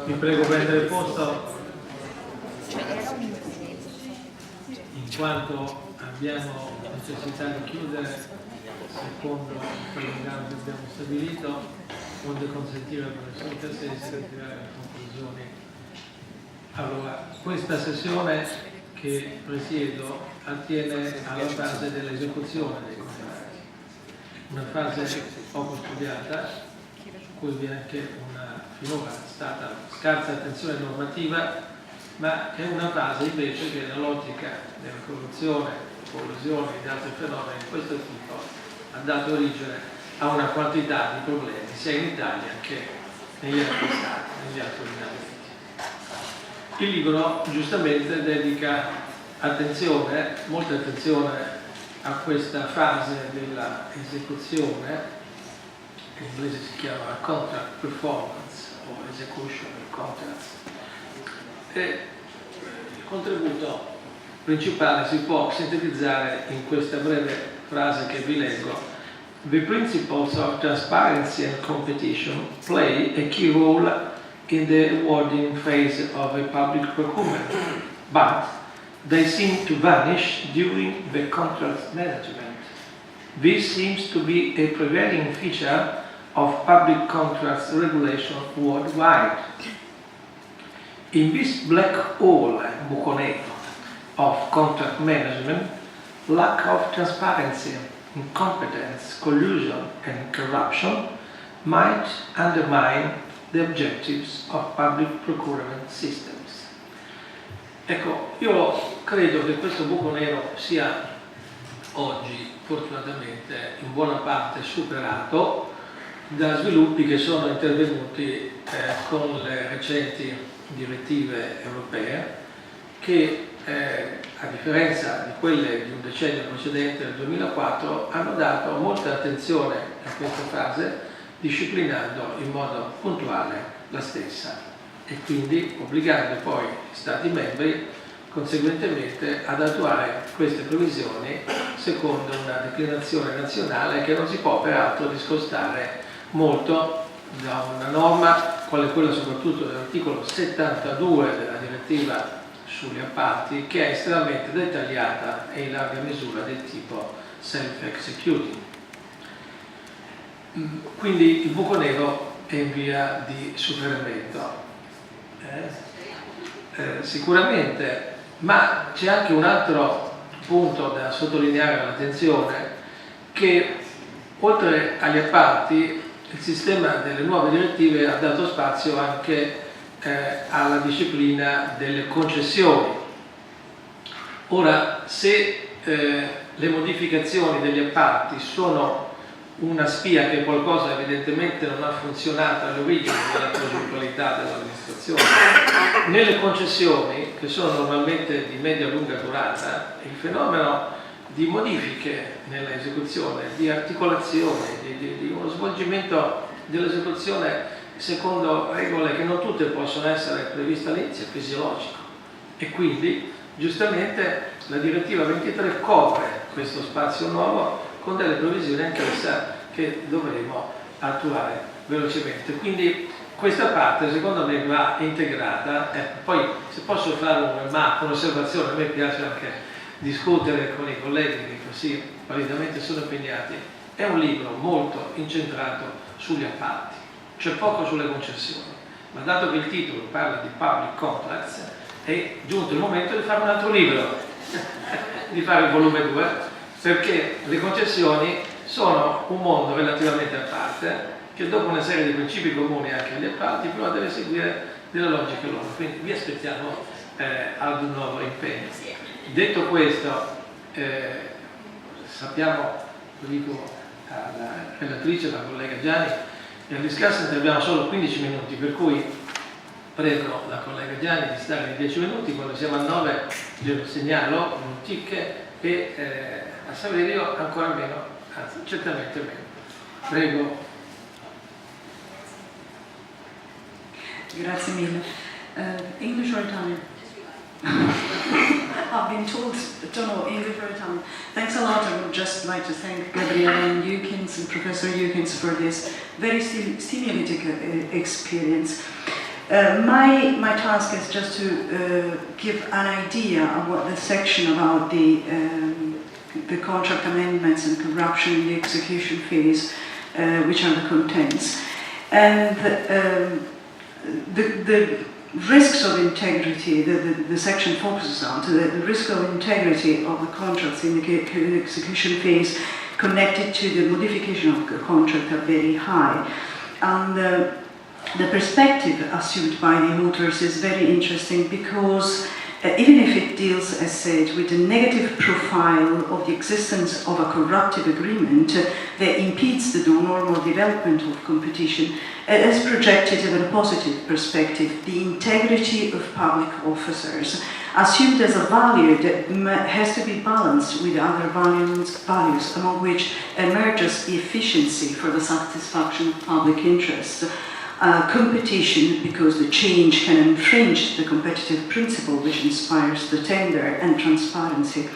Vi prego prendere posto, in quanto abbiamo necessità di chiudere secondo il calendario che abbiamo stabilito, onde consentire al professor Cassese di tirare le conclusioni. Allora, questa sessione che presiedo attiene alla fase dell'esecuzione dei contratti, una fase poco studiata, su cui vi è anche finora stata scarsa attenzione normativa, ma è una fase invece che nell'ottica della corruzione, collisione e di altri fenomeni di questo tipo ha dato origine a una quantità di problemi sia in Italia che negli altri stati, negli altri ordinamenti. Il libro giustamente dedica attenzione, molta attenzione a questa fase della esecuzione, in inglese si chiama contract performance o execution of contracts. E il contributo principale si può sintetizzare in questa breve frase che vi leggo. The principles of transparency and competition play a key role in the awarding phase of a public procurement, but they seem to vanish during the contract management. This seems to be a prevailing feature of public contracts regulation worldwide. In this black hole, buco nero, of contract management, lack of transparency, incompetence, collusion and corruption might undermine the objectives of public procurement systems. Ecco, io credo che questo buco nero sia oggi fortunatamente in buona parte superato da sviluppi che sono intervenuti con le recenti direttive europee che a differenza di quelle di un decennio precedente, del 2004, hanno dato molta attenzione a questa fase, disciplinando in modo puntuale la stessa e quindi obbligando poi gli Stati membri conseguentemente ad attuare queste previsioni secondo una declinazione nazionale che non si può peraltro discostare molto da una norma quale quella soprattutto dell'articolo 72 della direttiva sugli appalti, che è estremamente dettagliata e in larga misura del tipo self-executing. Quindi il buco nero è in via di superamento. Sicuramente, ma c'è anche un altro punto da sottolineare all'attenzione, che oltre agli appalti il sistema delle nuove direttive ha dato spazio anche alla disciplina delle concessioni. Ora, se le modificazioni degli appalti sono una spia che qualcosa evidentemente non ha funzionato all'origine della progettualità dell'amministrazione, nelle concessioni, che sono normalmente di media-lunga durata, il fenomeno di modifiche nella esecuzione, di articolazione, di uno svolgimento dell'esecuzione secondo regole che non tutte possono essere previste all'inizio, è fisiologico. E quindi, giustamente, la direttiva 23 copre questo spazio nuovo con delle previsioni anch'essa che dovremo attuare velocemente. Quindi questa parte secondo me va integrata. Poi, se posso fare un'osservazione, a me piace anche discutere con i colleghi che così validamente sono impegnati, è un libro molto incentrato sugli appalti, c'è poco sulle concessioni, ma dato che il titolo parla di public contracts, è giunto il momento di fare un altro libro, di fare il volume 2, perché le concessioni sono un mondo relativamente a parte, che dopo una serie di principi comuni anche agli appalti, però deve seguire delle logiche loro. Quindi vi aspettiamo ad un nuovo impegno. Detto questo, sappiamo, lo dico alla relatrice, la collega Gianni, e al discussant abbiamo solo 15 minuti, per cui prego la collega Gianni di stare in 10 minuti, quando siamo a 9 glielo segnalo, un tic, e a Saverio ancora meno, anzi certamente meno. Prego. Grazie mille. English or Italian? I've been told, don't know, English or Italian. Thanks a lot. I would just like to thank Gabriele Jukins and Professor Jukins for this very stimulating experience. My task is just to give an idea of what the section about the contract amendments and corruption in the execution phase, which are the contents. And the risks of integrity, the section focuses on, the risk of integrity of the contracts in the execution phase connected to the modification of the contract are very high. And the perspective assumed by the authors is very interesting because even if it deals, as said, with the negative profile of the existence of a corruptive agreement that impedes the normal development of competition, it is projected in a positive perspective, the integrity of public officers, assumed as a value that has to be balanced with other values, among which emerges the efficiency for the satisfaction of public interests. Competition, because the change can infringe the competitive principle which inspires the tender, and transparency.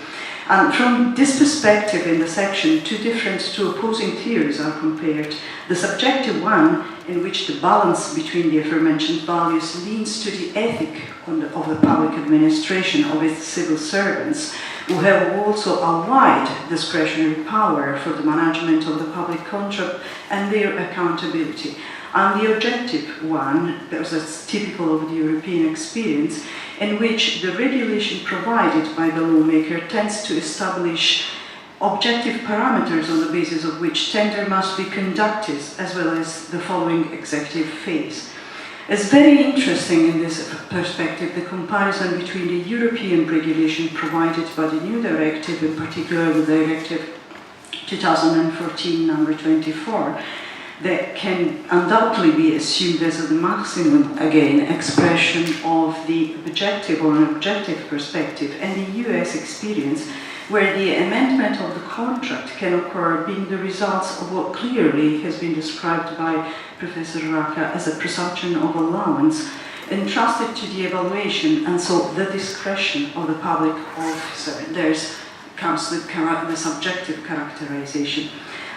And from this perspective in the section, two opposing theories are compared. The subjective one, in which the balance between the aforementioned values leans to the ethic of the public administration of its civil servants, who have also a wide discretionary power for the management of the public contract and their accountability. And the objective one, that's typical of the European experience, in which the regulation provided by the lawmaker tends to establish objective parameters on the basis of which tender must be conducted, as well as the following executive phase. It's very interesting in this perspective the comparison between the European regulation provided by the new directive, in particular the Directive 2014 number 24, that can undoubtedly be assumed as the maximum, again, expression of the objective or an objective perspective, and the US experience, where the amendment of the contract can occur being the results of what clearly has been described by Professor Raka as a presumption of allowance, entrusted to the evaluation, and so the discretion of the public officer. There comes the subjective characterization.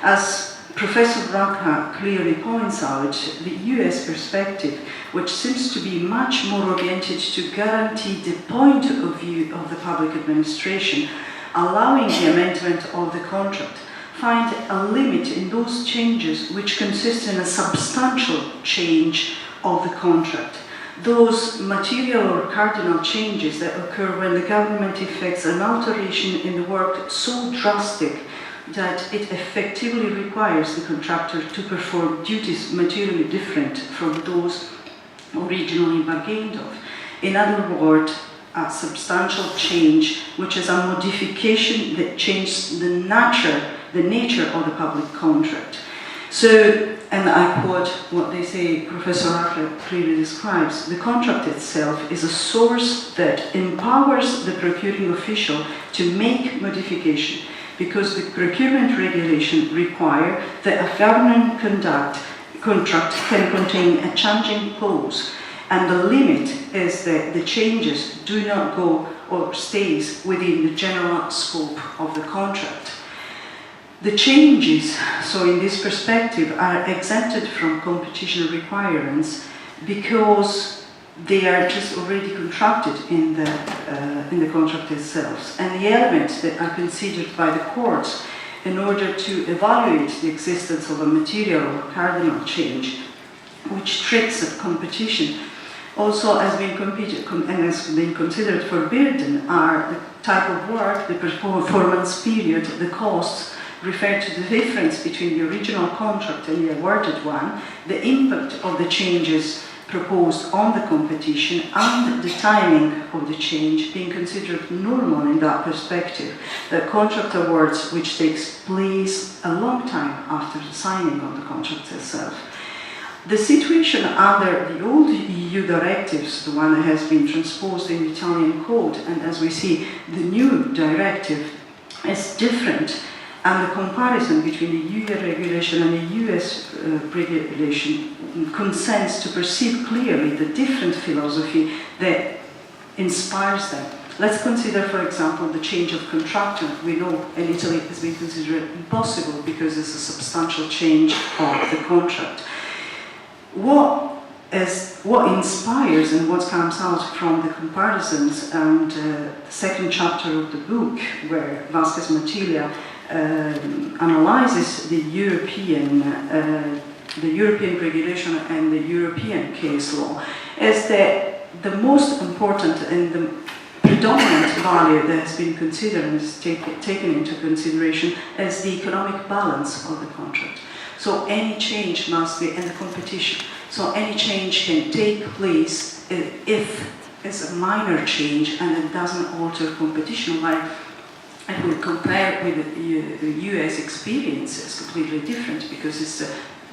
As Professor Raka clearly points out the US perspective, which seems to be much more oriented to guarantee the point of view of the public administration, allowing the amendment of the contract, find a limit in those changes which consist in a substantial change of the contract. Those material or cardinal changes that occur when the government effects an alteration in the work so drastic that it effectively requires the contractor to perform duties materially different from those originally bargained of. In other words, a substantial change, which is a modification that changes the nature of the public contract. So, and I quote what they say, Professor Arthur clearly describes, the contract itself is a source that empowers the procuring official to make modification, because the procurement regulation require that a government contract can contain a changing clause, and the limit is that the changes do not go or stays within the general scope of the contract. The changes, so in this perspective, are exempted from competition requirements because they are just already contracted in the contract itself. And the elements that are considered by the courts in order to evaluate the existence of a material or cardinal change, which triggers a competition, also has been considered forbidden are the type of work, the performance period, the costs, refer to the difference between the original contract and the awarded one, the impact of the changes proposed on the competition, and the timing of the change being considered normal in that perspective, the contract awards which takes place a long time after the signing of the contract itself. The situation under the old EU directives, the one that has been transposed in the Italian code, and as we see, the new directive is different. And the comparison between the EU regulation and the US regulation consents to perceive clearly the different philosophy that inspires them. Let's consider, for example, the change of contractor. We know in Italy it has been considered impossible because it's a substantial change of the contract. What inspires and what comes out from the comparisons and the second chapter of the book, where Vasquez Matilla analyzes the European regulation and the European case law, is that the most important and the predominant value that has been considered and is taken into consideration is the economic balance of the contract. So any change must be in the competition. So any change can take place if it's a minor change and it doesn't alter competition. Like, and we compare with the US experience, is completely different because it's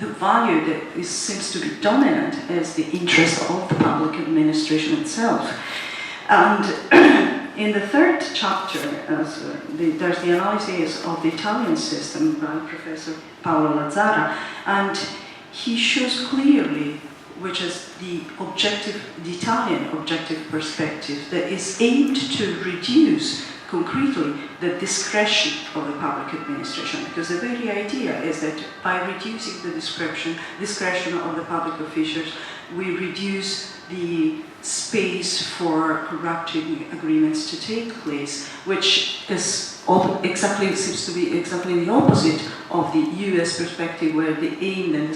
the value that seems to be dominant as the interest of the public administration itself. And in the third chapter, there's the analysis of the Italian system by Professor Paolo Lazzara, and he shows clearly, which is the Italian objective perspective that is aimed to reduce concretely the discretion of the public administration, because the very idea is that by reducing the discretion of the public officials, we reduce the space for corrupting agreements to take place, which is seems to be exactly the opposite of the US perspective, where the aim and the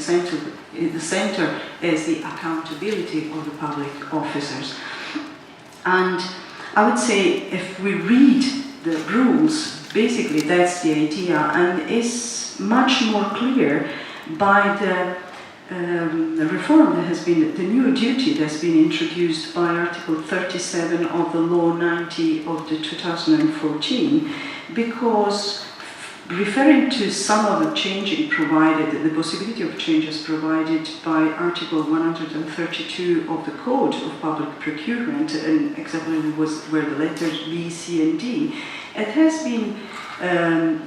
center is the accountability of the public officers. And I would say if we read the rules, basically that's the idea, and it's much more clear by the reform that has been, the new duty that's been introduced by Article 37 of the Law 90 of the 2014, because referring to some of the changes provided, the possibility of changes provided by Article 132 of the Code of Public Procurement, and exactly was where the letters B, C, and D, it has been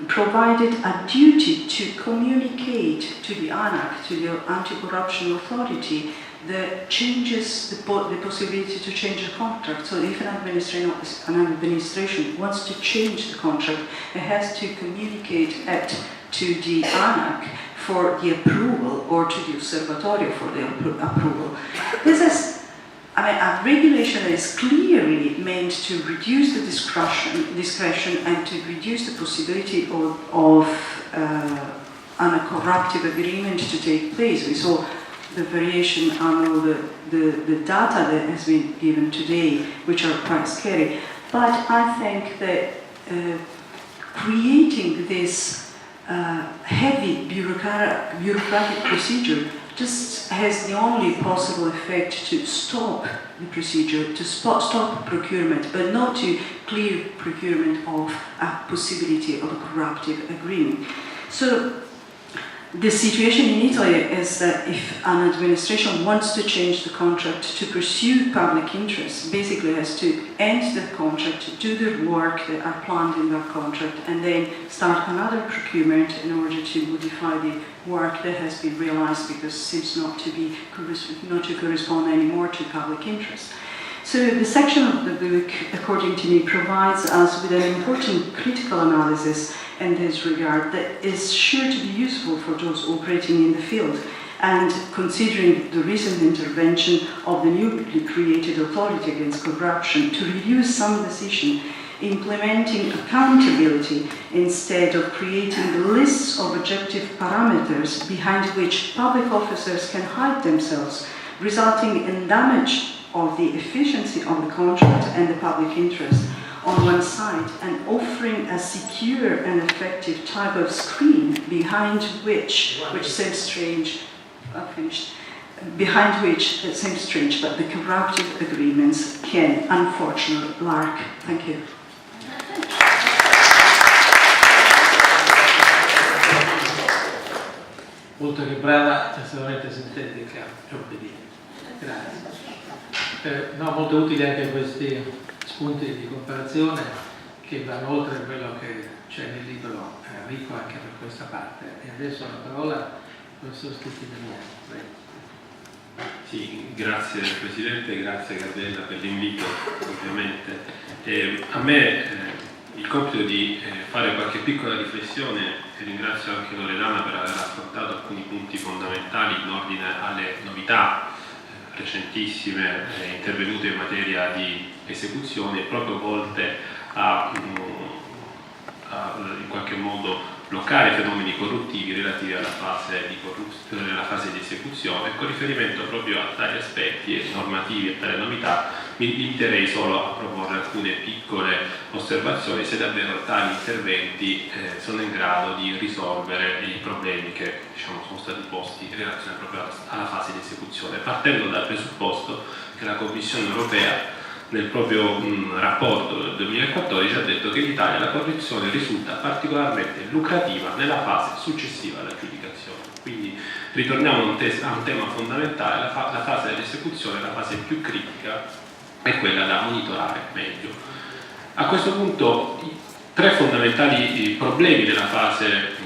provided a duty to communicate to the ANAC, to the Anti-Corruption Authority, the changes, the possibility to change the contract. So if an administration wants to change the contract, it has to communicate it to the ANAC for the approval or to the Osservatorio for the approval. This is a regulation that is clearly meant to reduce the discretion and to reduce the possibility of a corruptive agreement to take place. We saw the variation on all the data that has been given today, which are quite scary. But I think that creating this heavy bureaucratic procedure just has the only possible effect to stop the procedure, to stop procurement, but not to clear procurement of a possibility of a corruptive agreement. So the situation in Italy is that if an administration wants to change the contract to pursue public interest, basically has to end the contract, do the work that are planned in that contract, and then start another procurement in order to modify the work that has been realized because it seems not to correspond anymore to public interest. So the section of the book, according to me, provides us with an important critical analysis in this regard that is sure to be useful for those operating in the field. And considering the recent intervention of the newly created Authority Against Corruption to review some decisions, implementing accountability instead of creating lists of objective parameters behind which public officers can hide themselves, resulting in damage of the efficiency of the contract and the public interest on one side, and offering a secure and effective type of screen behind which seems strange, it seems strange, but the corruptive agreements can unfortunately lurk. Thank you. Molto che brava, estremamente sintetica e obbediente. Grazie. No, molto utili anche questi spunti di comparazione che vanno oltre quello che c'è nel libro, ricco anche per questa parte. E adesso la parola al professor Stittini. Sì, grazie Presidente, grazie Gabriella per l'invito ovviamente. A me il compito di fare qualche piccola riflessione, e ringrazio anche Loredana per aver affrontato alcuni punti fondamentali in ordine alle novità recentissime intervenute in materia di esecuzione, proprio volte a in qualche modo bloccare fenomeni corruttivi relativi alla fase di esecuzione. Con riferimento proprio a tali aspetti normativi e tale novità mi limiterei solo a proporre alcune piccole osservazioni se davvero tali interventi sono in grado di risolvere i problemi che sono stati posti in relazione proprio alla fase di esecuzione, partendo dal presupposto che la Commissione europea nel proprio rapporto del 2014 ha detto che in Italia la corruzione risulta particolarmente lucrativa nella fase successiva all'aggiudicazione. Quindi ritorniamo a un tema fondamentale: la fase dell'esecuzione, la fase più critica, è quella da monitorare meglio. A questo punto i tre fondamentali problemi della fase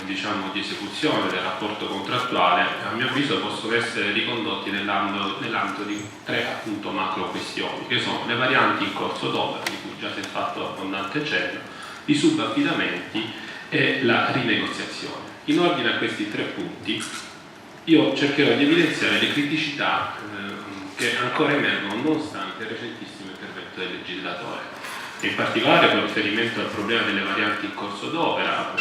di esecuzione del rapporto contrattuale, a mio avviso, possono essere ricondotti nell'ambito di tre appunto macro questioni, che sono le varianti in corso d'opera, di cui già si è fatto abbondante cenno, i subaffidamenti e la rinegoziazione. In ordine a questi tre punti io cercherò di evidenziare le criticità che ancora emergono nonostante il recentissimo intervento del legislatore. In particolare con riferimento al problema delle varianti in corso d'opera,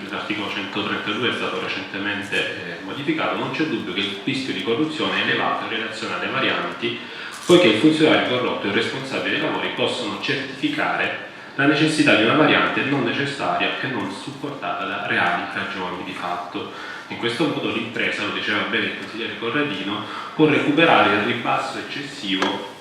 l'articolo 132 è stato recentemente modificato. Non c'è dubbio che il rischio di corruzione è elevato in relazione alle varianti, poiché il funzionario corrotto e il responsabile dei lavori possono certificare la necessità di una variante non necessaria e non supportata da reali ragioni di fatto. In questo modo l'impresa, lo diceva bene il consigliere Corradino, può recuperare il ribasso eccessivo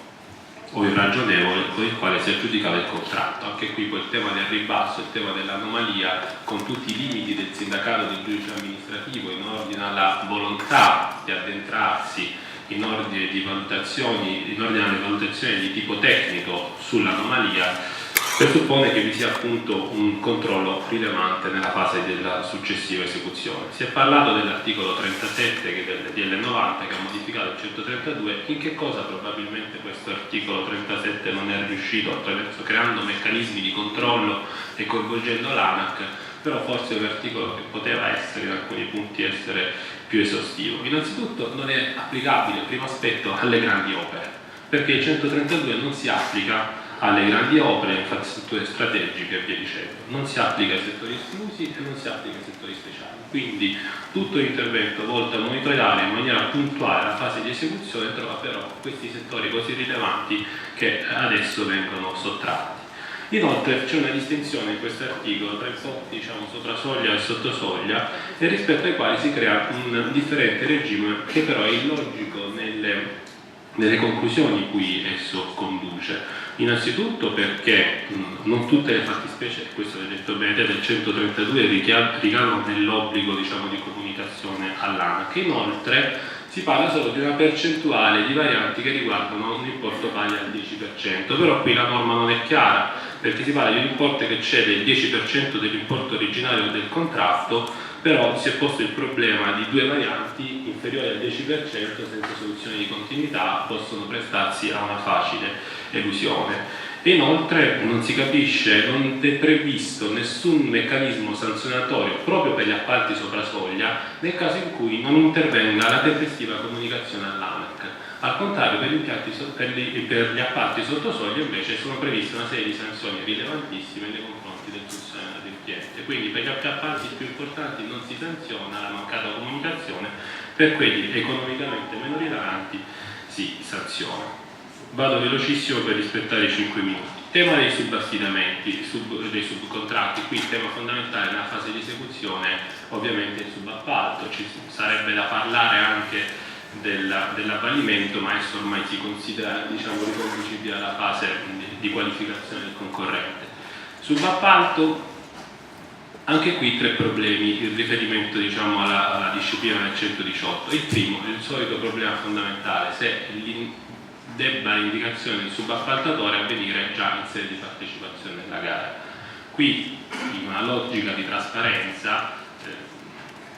o irragionevole con il quale si aggiudicava il contratto. Anche qui poi il tema del ribasso, il tema dell'anomalia, con tutti i limiti del sindacato del giudice amministrativo in ordine alla volontà di addentrarsi in ordine alle valutazioni di tipo tecnico sull'anomalia, presuppone che vi sia appunto un controllo rilevante nella fase della successiva esecuzione. Si è parlato dell'articolo 37 che è del DL 90 che ha modificato il 132. In che cosa probabilmente questo articolo 37 non è riuscito, attraverso creando meccanismi di controllo e coinvolgendo l'ANAC, però forse è un articolo che poteva essere in alcuni punti essere più esaustivo. Innanzitutto non è applicabile, primo aspetto, alle grandi opere, perché il 132 non si applica alle grandi opere, infrastrutture strategiche e via dicendo, non si applica ai settori esclusi e non si applica ai settori speciali. Quindi tutto l'intervento volto a monitorare in maniera puntuale la fase di esecuzione trova però questi settori così rilevanti che adesso vengono sottratti. Inoltre c'è una distinzione in questo articolo tra importi sopra soglia e sotto soglia, e rispetto ai quali si crea un differente regime che però è illogico nelle conclusioni cui esso conduce. Innanzitutto perché non tutte le fattispecie, questo l'ha detto bene, del 132 ricadono nell'obbligo di comunicazione all'ANAC. Inoltre si parla solo di una percentuale di varianti che riguardano un importo pari al 10%, però qui la norma non è chiara, perché si parla di un importo che cede il 10% dell'importo originario del contratto, però si è posto il problema di due varianti inferiori al 10% senza soluzione di continuità possono prestarsi a una facile elusione. E inoltre non si capisce, non è previsto nessun meccanismo sanzionatorio proprio per gli appalti sopra soglia nel caso in cui non intervenga la tempestiva comunicazione all'ANAC. Al contrario, per gli appalti sotto soglia invece sono previste una serie di sanzioni rilevantissime nei confronti del funzionario adempiente. Quindi per gli appalti più importanti non si sanziona la mancata comunicazione, per quelli economicamente meno rilevanti si sanziona. Vado velocissimo per rispettare i 5 minuti. Tema dei subaffidamenti, dei subcontratti, qui il tema fondamentale nella fase di esecuzione ovviamente il subappalto, ci sarebbe da parlare anche dell'avvalimento, ma esso ormai si considera riconducibile alla fase di qualificazione del concorrente. Subappalto, anche qui tre problemi in riferimento alla disciplina del 118. Il primo è il solito problema fondamentale, se debba l'indicazione del subappaltatore avvenire già in sede di partecipazione alla gara. Qui, in una logica di trasparenza,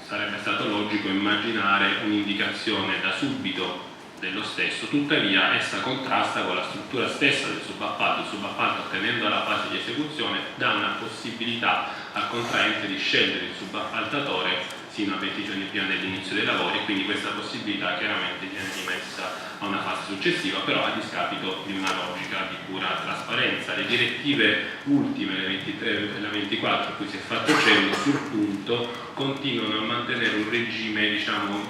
sarebbe stato logico immaginare un'indicazione da subito dello stesso, tuttavia essa contrasta con la struttura stessa del subappalto. Il subappalto, ottenendo alla fase di esecuzione, dà una possibilità al contraente di scegliere il subappaltatore sino a 20 giorni prima dell'inizio dei lavori, e quindi questa possibilità chiaramente viene rimessa a una fase successiva, però a discapito di una logica di pura trasparenza. Le direttive ultime, la 23 e la 24, a cui si è fatto cenno sul punto, continuano a mantenere un regime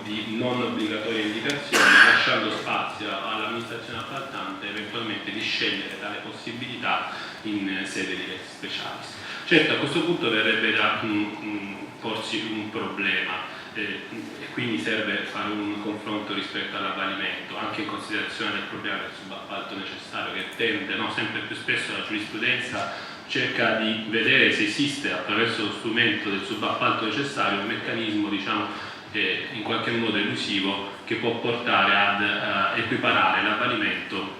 di non obbligatoria indicazione, lasciando spazio all'amministrazione appaltante eventualmente di scegliere tale possibilità in sede di legge specialis. Certo, a questo punto verrebbe da porsi un problema, e quindi serve fare un confronto rispetto all'avvalimento, anche in considerazione del problema del subappalto necessario, che tende, sempre più spesso la giurisprudenza cerca di vedere se esiste attraverso lo strumento del subappalto necessario un meccanismo in qualche modo elusivo che può portare ad equiparare l'avvalimento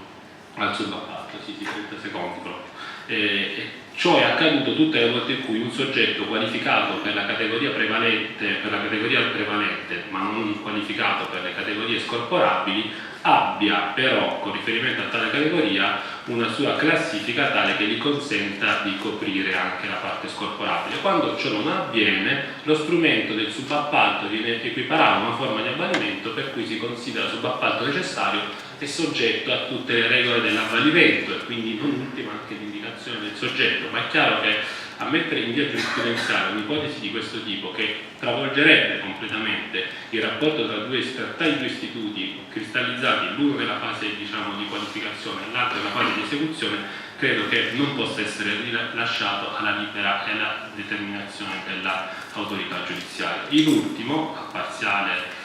al subappalto. Sì, 30 secondi proprio. Ciò è accaduto tutte le volte in cui un soggetto qualificato per la categoria prevalente, ma non qualificato per le categorie scorporabili, abbia però, con riferimento a tale categoria, una sua classifica tale che gli consenta di coprire anche la parte scorporabile. Quando ciò non avviene, lo strumento del subappalto viene equiparato a una forma di avvalimento per cui si considera subappalto necessario e soggetto a tutte le regole dell'avvalimento, e quindi non ultima anche l'indicazione del soggetto. Ma è chiaro che a mettere in via giurisprudenziale un'ipotesi di questo tipo, che travolgerebbe completamente il rapporto tra due istituti cristallizzati, l'uno nella fase di qualificazione e l'altro nella fase di esecuzione, credo che non possa essere lasciato alla libera e alla determinazione dell'autorità giudiziaria. In ultimo, a parziale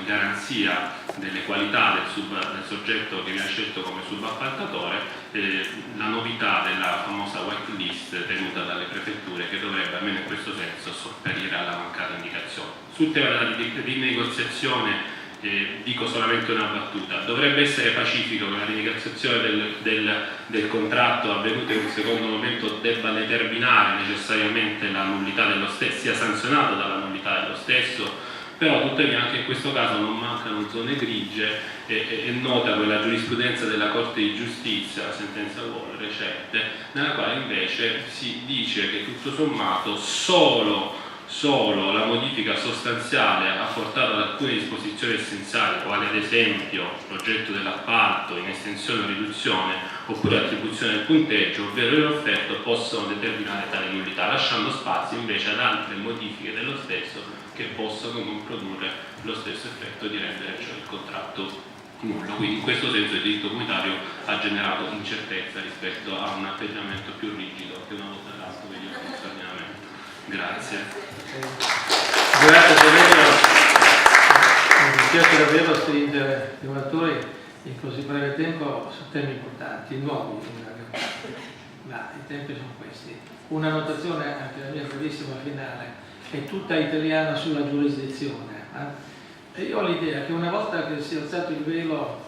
garanzia delle qualità del soggetto che viene scelto come subappaltatore, la novità della famosa white list tenuta dalle prefetture, che dovrebbe, almeno in questo senso, sopperire alla mancata indicazione. Sul tema della rinegoziazione dico solamente una battuta: dovrebbe essere pacifico che la rinegoziazione del contratto avvenuto in un secondo momento debba determinare necessariamente la nullità dello stesso, sia sanzionato dalla nullità dello stesso, Però tuttavia anche in questo caso non mancano zone grigie, è nota quella giurisprudenza della Corte di Giustizia, la sentenza Wall recente, nella quale invece si dice che tutto sommato solo la modifica sostanziale apportata ad alcune disposizioni essenziali, quali ad esempio l'oggetto dell'appalto in estensione o riduzione oppure attribuzione del punteggio, ovvero l'offerto, possono determinare tale nullità, lasciando spazio invece ad altre modifiche dello stesso che possono non produrre lo stesso effetto di rendere cioè il contratto nullo. Quindi in questo senso il diritto comunitario ha generato incertezza rispetto a un atteggiamento più rigido che una volta l'altro veniva messo allineamento. Grazie. Grazie Saverio. Mi piace davvero stringere i oratori in così breve tempo su temi importanti, nuovi in gran parte, ma i tempi sono questi. Una notazione, anche la mia brevissima finale, è tutta italiana sulla giurisdizione. E io ho l'idea che una volta che si è alzato il velo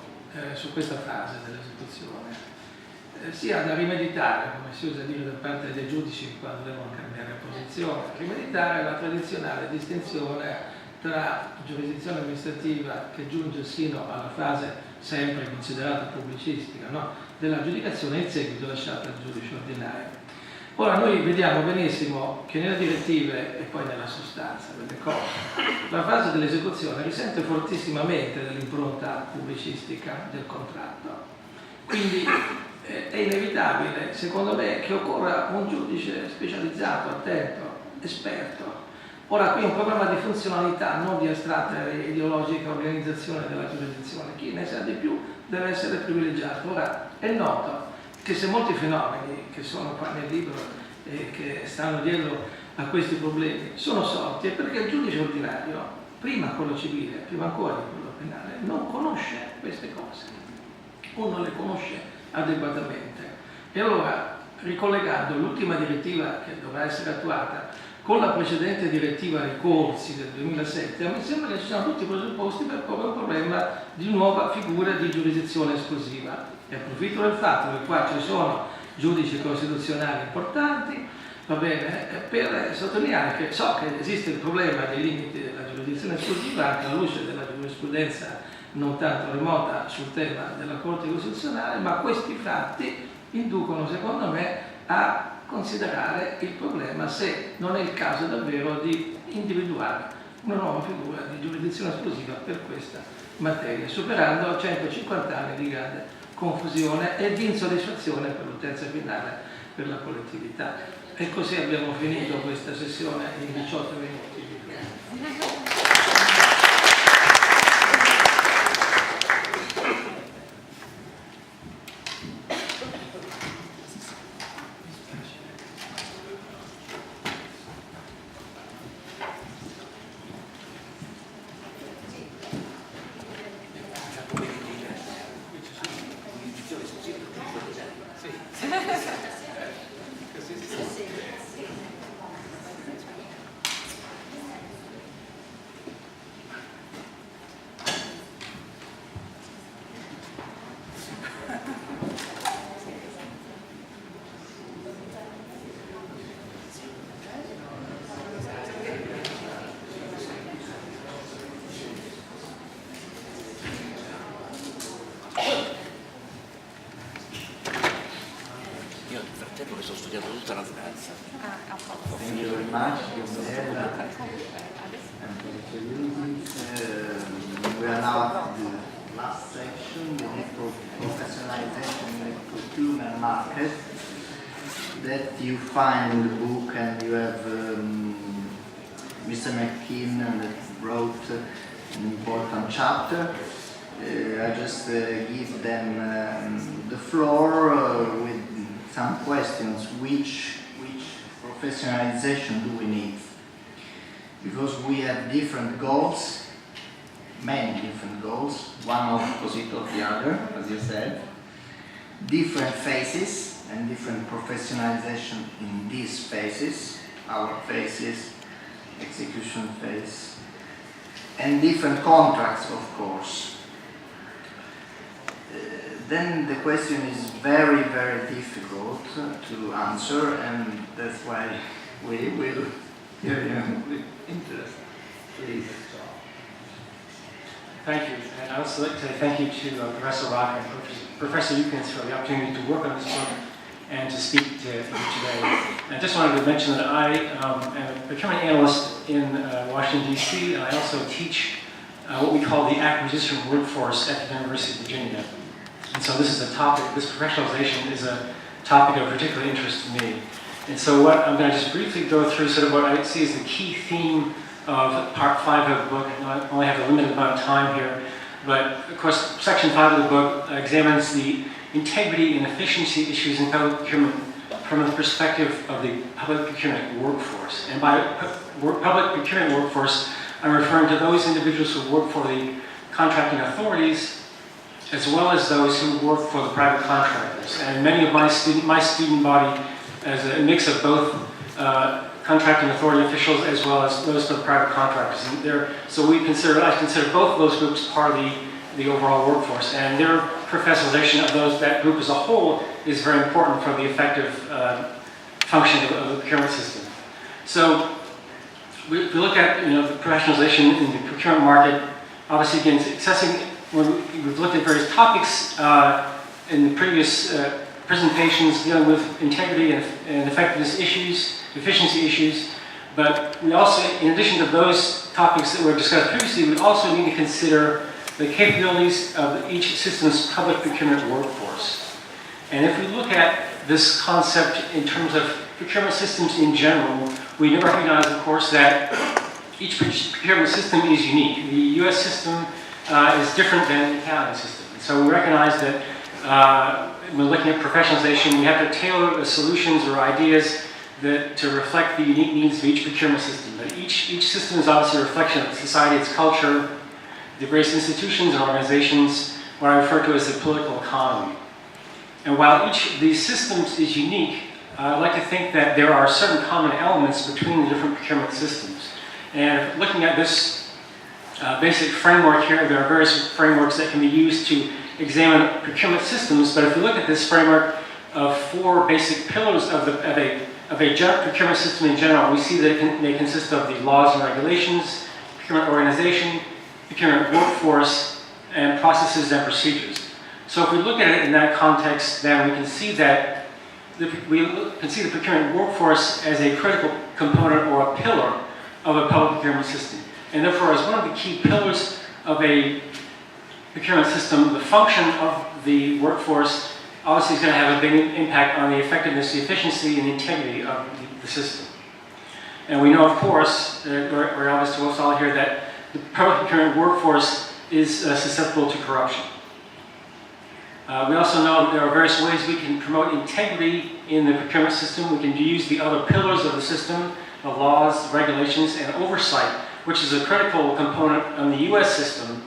su questa fase dell'esecuzione, sia da rimeditare, come si usa dire da parte dei giudici quando devono cambiare posizione, rimeditare la tradizionale distinzione tra giurisdizione amministrativa che giunge sino alla fase sempre considerata pubblicistica, no? della giudicazione in seguito lasciata al giudice ordinario. Ora noi vediamo benissimo che nelle direttive e poi nella sostanza delle cose la fase dell'esecuzione risente fortissimamente dell'impronta pubblicistica del contratto. Quindi è inevitabile, secondo me, che occorra un giudice specializzato, attento, esperto. Ora qui è un problema di funzionalità, non di astratta e ideologica organizzazione della giurisdizione. Chi ne sa di più deve essere privilegiato. Ora è noto che se molti fenomeni che sono qua nel libro e che stanno dietro a questi problemi sono sorti, è perché il giudice ordinario, prima quello civile, prima ancora di quello penale, non conosce queste cose o non le conosce adeguatamente. E allora, ricollegando l'ultima direttiva che dovrà essere attuata con la precedente direttiva ricorsi del 2007, a me sembra che ci siano tutti i presupposti per porre un problema di nuova figura di giurisdizione esclusiva. E approfitto del fatto che qua ci sono giudici costituzionali importanti, va bene, per sottolineare che so che esiste il problema dei limiti della giurisdizione esclusiva anche alla luce della giurisprudenza non tanto remota sul tema della Corte Costituzionale, ma questi fatti inducono secondo me a considerare il problema se non è il caso davvero di individuare una nuova figura di giurisdizione esclusiva per questa materia, superando 150 anni di grande confusione e di insoddisfazione per l'utenza finale, per la collettività. E così abbiamo finito questa sessione in 18 minuti. Thank you very much, Gabriella. We are now at the last section, the professionalization in the procurement market, that you find in the book, and you have Mr. McKean that wrote an important chapter. I just give them the floor with some questions. Which professionalization do we need? Because we have different goals, many different goals, one opposite of the other, as you said, different phases and different professionalization in these phases, our phases, execution phase, and different contracts, of course. Then the question is very, very difficult to answer, and that's why we will hear you with interest. Please. Thank you. And I'd also like to say thank you to Professor Rock and Professor Eukens for the opportunity to work on this book and to speak to you today. I just wanted to mention that I am a procurement analyst in Washington, D.C., and I also teach what we call the acquisition workforce at the University of Virginia. And so this is a topic, this professionalization is a topic of particular interest to me. And so what I'm going to just briefly go through sort of what I see as the key theme of part 5 of the book. I only have a limited amount of time here, but of course section 5 of the book examines the integrity and efficiency issues in public procurement from the perspective of the public procurement workforce. And by public procurement workforce, I'm referring to those individuals who work for the contracting authorities as well as those who work for the private contractors. And many of my student body as a mix of both contracting authority officials as well as those for the private contractors. And so I consider both of those groups part of the overall workforce. And their professionalization of that group as a whole is very important for the effective functioning of the procurement system. So we look at the professionalization in the procurement market. Obviously, again, we've looked at various topics in the previous presentations dealing with integrity and effectiveness issues, efficiency issues. But we also, in addition to those topics that were discussed previously, we also need to consider the capabilities of each system's public procurement workforce. And if we look at this concept in terms of procurement systems in general, we need to recognize, of course, that each procurement system is unique. The U.S. system is different than the Italian system. And so we recognize that when looking at professionalization, we have to tailor the solutions or ideas to reflect the unique needs of each procurement system. But each system is obviously a reflection of society, its culture, the various institutions and organizations, what I refer to as the political economy. And while each of these systems is unique, I like to think that there are certain common elements between the different procurement systems. And looking at this basic framework here, there are various frameworks that can be used to examine procurement systems, but if we look at this framework of 4 basic pillars of a procurement system in general, we see that they consist of the laws and regulations, procurement organization, procurement workforce, and processes and procedures. So if we look at it in that context, then we can see that the procurement workforce as a critical component or a pillar of a public procurement system. And therefore, as one of the key pillars of a procurement system, the function of the workforce obviously is going to have a big impact on the effectiveness, the efficiency, and the integrity of the system. And we know, of course, we're obvious to us all here, that the public procurement workforce is susceptible to corruption. We also know there are various ways we can promote integrity in the procurement system. We can use the other pillars of the system, the laws, regulations, and oversight, which is a critical component in the U.S. system,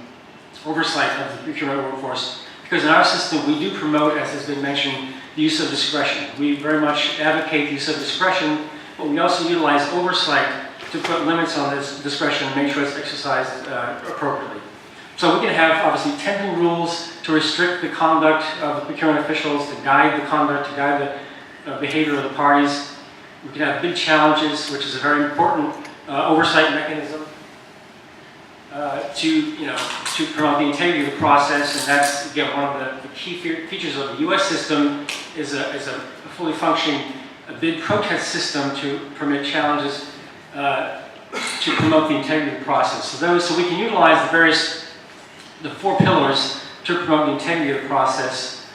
oversight of the procurement workforce. Because in our system, we do promote, as has been mentioned, the use of discretion. We very much advocate the use of discretion, but we also utilize oversight to put limits on this discretion and make sure it's exercised appropriately. So we can have, obviously, temporal rules to restrict the conduct of the procurement officials, to guide the conduct, to guide the behavior of the parties. We can have big challenges, which is a very important oversight mechanism to promote the integrity of the process. And that's, again, one of the key features of the U.S. system is a fully functioning bid protest system to permit challenges to promote the integrity of the process. So we can utilize the 4 pillars to promote the integrity of the process.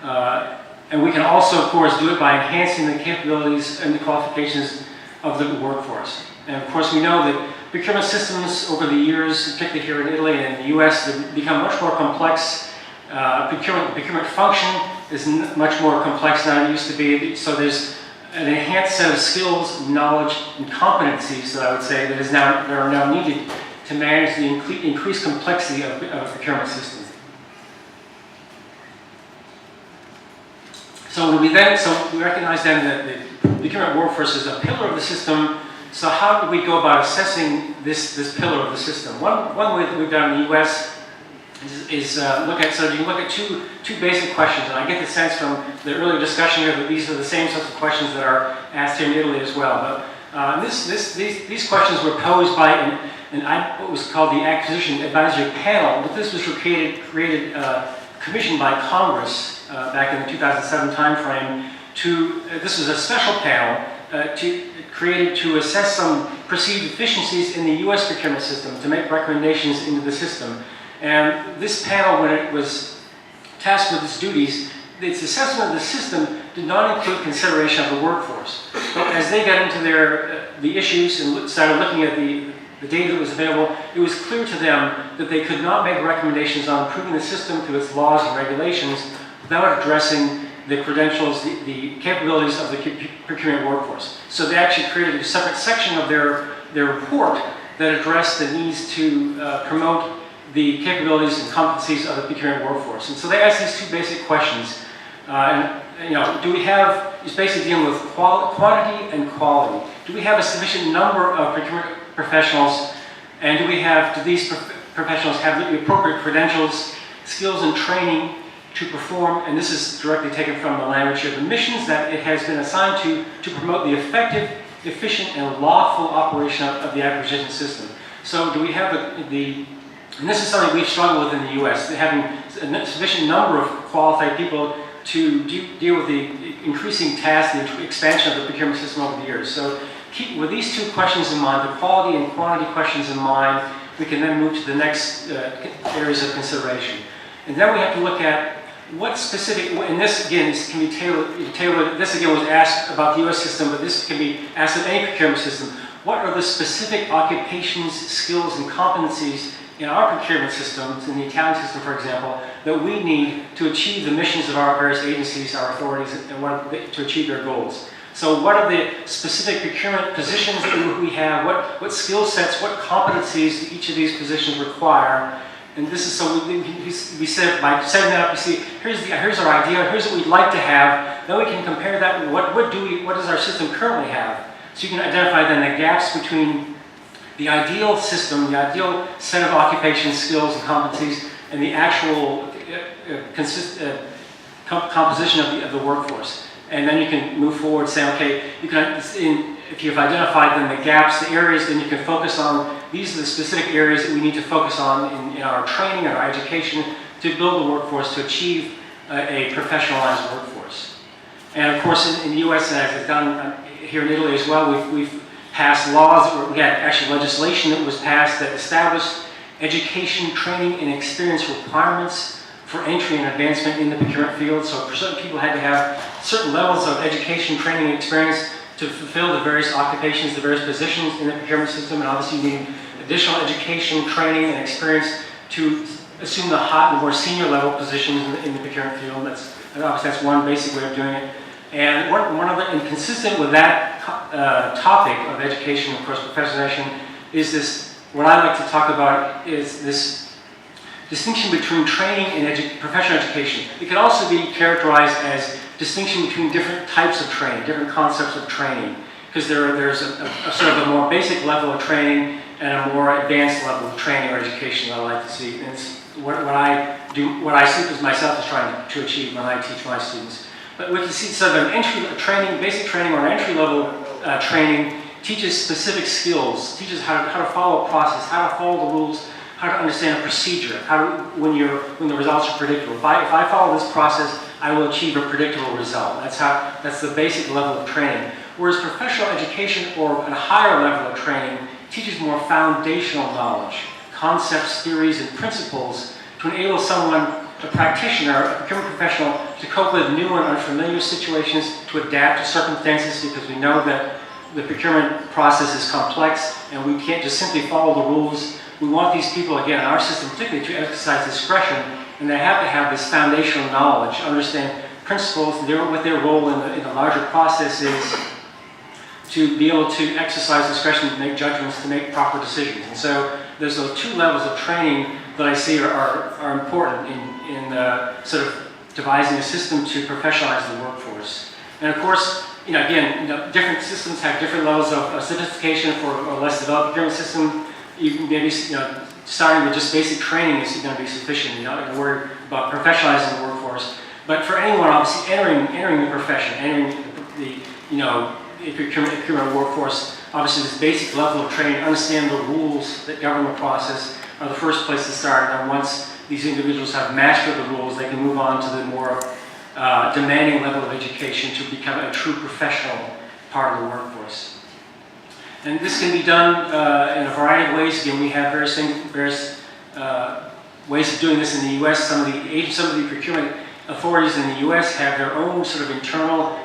And we can also, of course, do it by enhancing the capabilities and the qualifications of the workforce. And of course, we know that procurement systems over the years, particularly here in Italy and in the US, have become much more complex. Procurement function is much more complex than it used to be. So there's an enhanced set of skills, knowledge, and competencies that I would say that are now needed to manage the increased complexity of a procurement system. So we recognize then that the procurement workforce is a pillar of the system. So how do we go about assessing this pillar of the system? One way that we've done in the U.S. is you can look at two basic questions, and I get the sense from the earlier discussion here that these are the same sorts of questions that are asked here in Italy as well. But These questions were posed by what was called the Acquisition Advisory Panel, but this was commissioned by Congress back in the 2007 timeframe. This was a special panel created to assess some perceived deficiencies in the U.S. procurement system, to make recommendations into the system. And this panel, when it was tasked with its duties, its assessment of the system did not include consideration of the workforce. So as they got into the issues and started looking at the data that was available, it was clear to them that they could not make recommendations on improving the system through its laws and regulations without addressing the credentials, the capabilities of the procurement workforce. So they actually created a separate section of their report that addressed the needs to promote the capabilities and competencies of the procurement workforce. And so they asked these two basic questions. Do we have, it's basically dealing with quantity and quality. Do we have a sufficient number of procurement professionals, and do these professionals have the appropriate credentials, skills, and training to perform, and this is directly taken from the language of the missions that it has been assigned to promote the effective, efficient, and lawful operation of the acquisition system. So do we have and this is something we've struggled with in the U.S., having a sufficient number of qualified people to deal with the increasing task, the expansion of the procurement system over the years. So with these two questions in mind, the quality and quantity questions in mind, we can then move to the next areas of consideration. And then we have to look at what specific, and this again can be tailored, this again was asked about the U.S. system, but this can be asked of any procurement system. What are the specific occupations, skills, and competencies in our procurement systems, in the Italian system, for example, that we need to achieve the missions of our various agencies, our authorities, and to achieve their goals? So what are the specific procurement positions that we have? What skill sets, what competencies each of these positions require? And this is so we said, by setting that up, you see, here's our idea, here's what we'd like to have. Then we can compare that with what does our system currently have? So you can identify then the gaps between the ideal system, the ideal set of occupations, skills, and competencies, and the actual composition of the workforce. And then you can move forward saying, okay, if you've identified then the gaps, the areas, then you can focus on, these are the specific areas that we need to focus on in our training, our education, to build the workforce, to achieve a professionalized workforce. And of course, in the U.S., and as it's done here in Italy as well, we've passed laws, we had actually legislation that was passed that established education, training, and experience requirements for entry and advancement in the procurement field. So certain people had to have certain levels of education, training, and experience to fulfill the various occupations, the various positions in the procurement system, and obviously you need additional education, training, and experience to assume the more senior level positions in the procurement field. That's one basic way of doing it. And one other, and consistent with that topic of education, of course, professionalization, is this, what I like to talk about is this distinction between training and professional education. It can also be characterized as distinction between different types of training, different concepts of training, because there's a sort of a more basic level of training and a more advanced level of training or education that I like to see. And it's what I see as myself is trying to achieve when I teach my students. But we can see sort of an basic training or entry level training teaches specific skills, teaches how to follow a process, how to follow the rules, how to understand a procedure, when the results are predictable. If I follow this process, I will achieve a predictable result. That's the basic level of training. Whereas professional education or a higher level of training teaches more foundational knowledge, concepts, theories, and principles to enable someone, a practitioner, a procurement professional, to cope with new and unfamiliar situations, to adapt to circumstances, because we know that the procurement process is complex and we can't just simply follow the rules. We want these people, again, in our system particularly, to exercise discretion, and they have to have this foundational knowledge, understand principles, what their role in the larger process is, to be able to exercise discretion, to make judgments, to make proper decisions. And so there's those two levels of training that I see are important in sort of devising a system to professionalize the workforce. And of course, different systems have different levels of sophistication. For a less developed procurement system, maybe starting with just basic training is going to be sufficient. You're not going to worry about professionalizing the workforce. But for anyone, obviously, entering the profession, entering the procurement workforce, obviously this basic level of training, understand the rules that govern the process are the first place to start. And then once these individuals have mastered the rules, they can move on to the more demanding level of education to become a true professional part of the workforce. And this can be done in a variety of ways. Again, we have various ways of doing this in the US. Some of the procurement authorities in the US have their own sort of internal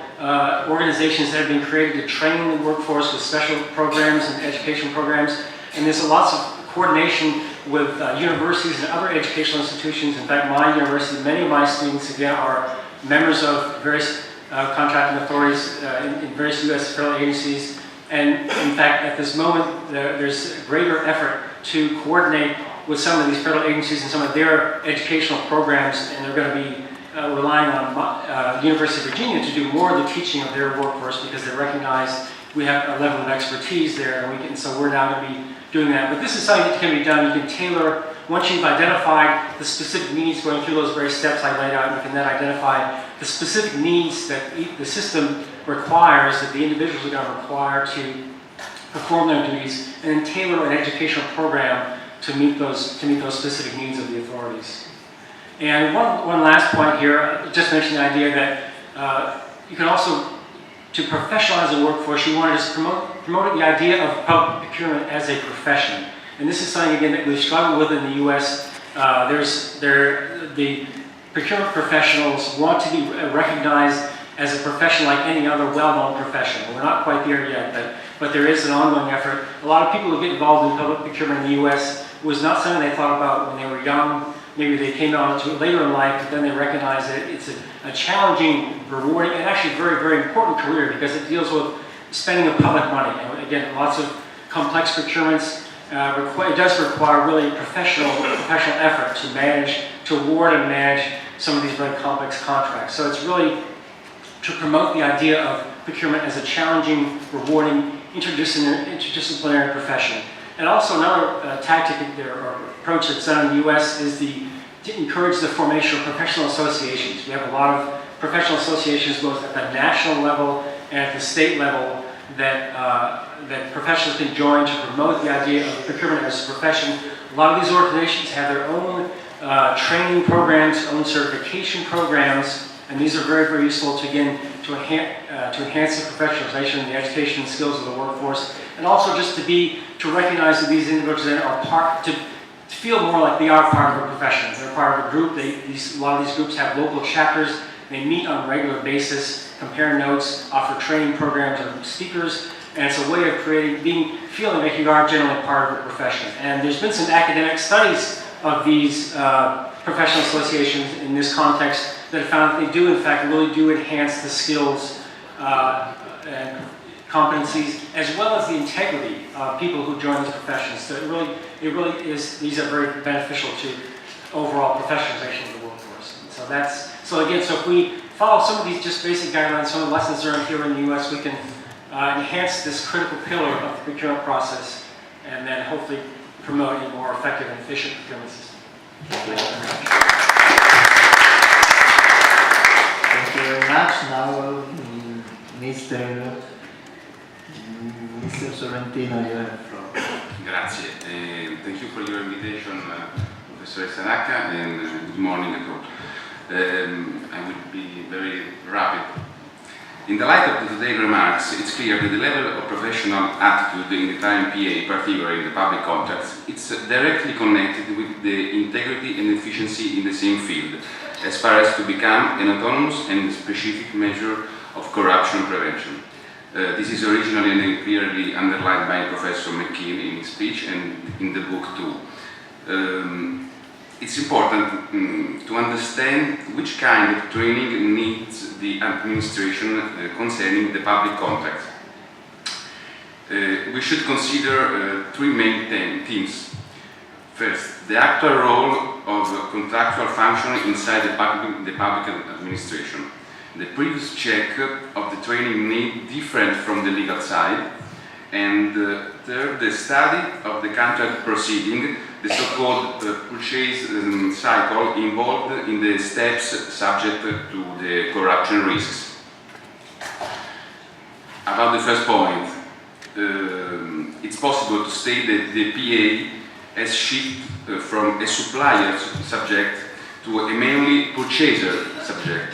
organizations that have been created to train the workforce with special programs and education programs. And there's lots of coordination with universities and other educational institutions. In fact, my university, many of my students, again, are members of various contracting authorities in various US federal agencies. And in fact, at this moment, there's a greater effort to coordinate with some of these federal agencies and some of their educational programs, and they're going to be relying on University of Virginia to do more of the teaching of their workforce because they recognize we have a level of expertise there, and so we're now going to be doing that. But this is something that can be done. You can tailor, once you've identified the specific needs, going through those various steps I laid out, you can then identify the specific needs that the system requires, that the individuals are going to require to perform their duties, and then tailor an educational program to meet those specific needs of the authorities. And one last point here, just mention the idea that you can also, to professionalize the workforce, you want to just promote the idea of public procurement as a profession. And this is something, again, that we've struggled with in the US. The procurement professionals want to be recognized as a profession like any other well-known profession. We're not quite there yet, but there is an ongoing effort. A lot of people who get involved in public procurement in the US was not something they thought about when they were young. Maybe they came on to it later in life, but then they recognize that it's a challenging, rewarding, and actually very, very important career because it deals with spending of public money. And again, lots of complex procurements. It does require really professional effort to manage, to award and manage some of these very complex contracts. So it's really to promote the idea of procurement as a challenging, rewarding, interdisciplinary profession. And also another tactic or approach that's done in the US is to encourage the formation of professional associations. We have a lot of professional associations both at the national level and at the state level that professionals can join to promote the idea of procurement as a profession. A lot of these organizations have their own training programs, own certification programs, and these are very, very useful to, again, to enhance the professionalization and the education and skills of the workforce, and also just to recognize that these individuals are to feel more like they are part of a profession. They're part of a group. A lot of these groups have local chapters. They meet on a regular basis, compare notes, offer training programs and speakers, and it's a way of feeling like you are generally part of a profession. And there's been some academic studies of these professional associations in this context that have found that they do, in fact, really do enhance the skills and competencies, as well as the integrity of people who join these professions. So it really is, these are very beneficial to overall professionalization of the workforce. And so again, if we follow some of these just basic guidelines, some of the lessons learned here in the US, we can enhance this critical pillar of the procurement process, and then hopefully promote a more effective and efficient procurement system. Thank you very much. Thank you very much. Now, Mr. Sorrentino, you have the floor. Grazie. Thank you for your invitation, Professor Sanaka, and good morning at all. I will be very rapid. In the light of today's remarks, it's clear that the level of professional attitude in the Italian PA, particularly in the public contracts, it's directly connected with the integrity and efficiency in the same field, as far as to become an autonomous and specific measure of corruption prevention. This is originally and clearly underlined by Professor McKean in his speech and in the book too. It's important to understand which kind of training needs the administration concerning the public contract. We should consider three main themes. First, the actual role of contractual function inside the public administration. The previous check of the training need different from the legal side. And third, the study of the contract proceeding, the so-called purchase cycle involved in the steps subject to the corruption risks. About the first point, it's possible to state that the PA has shifted from a supplier subject to a mainly purchaser subject.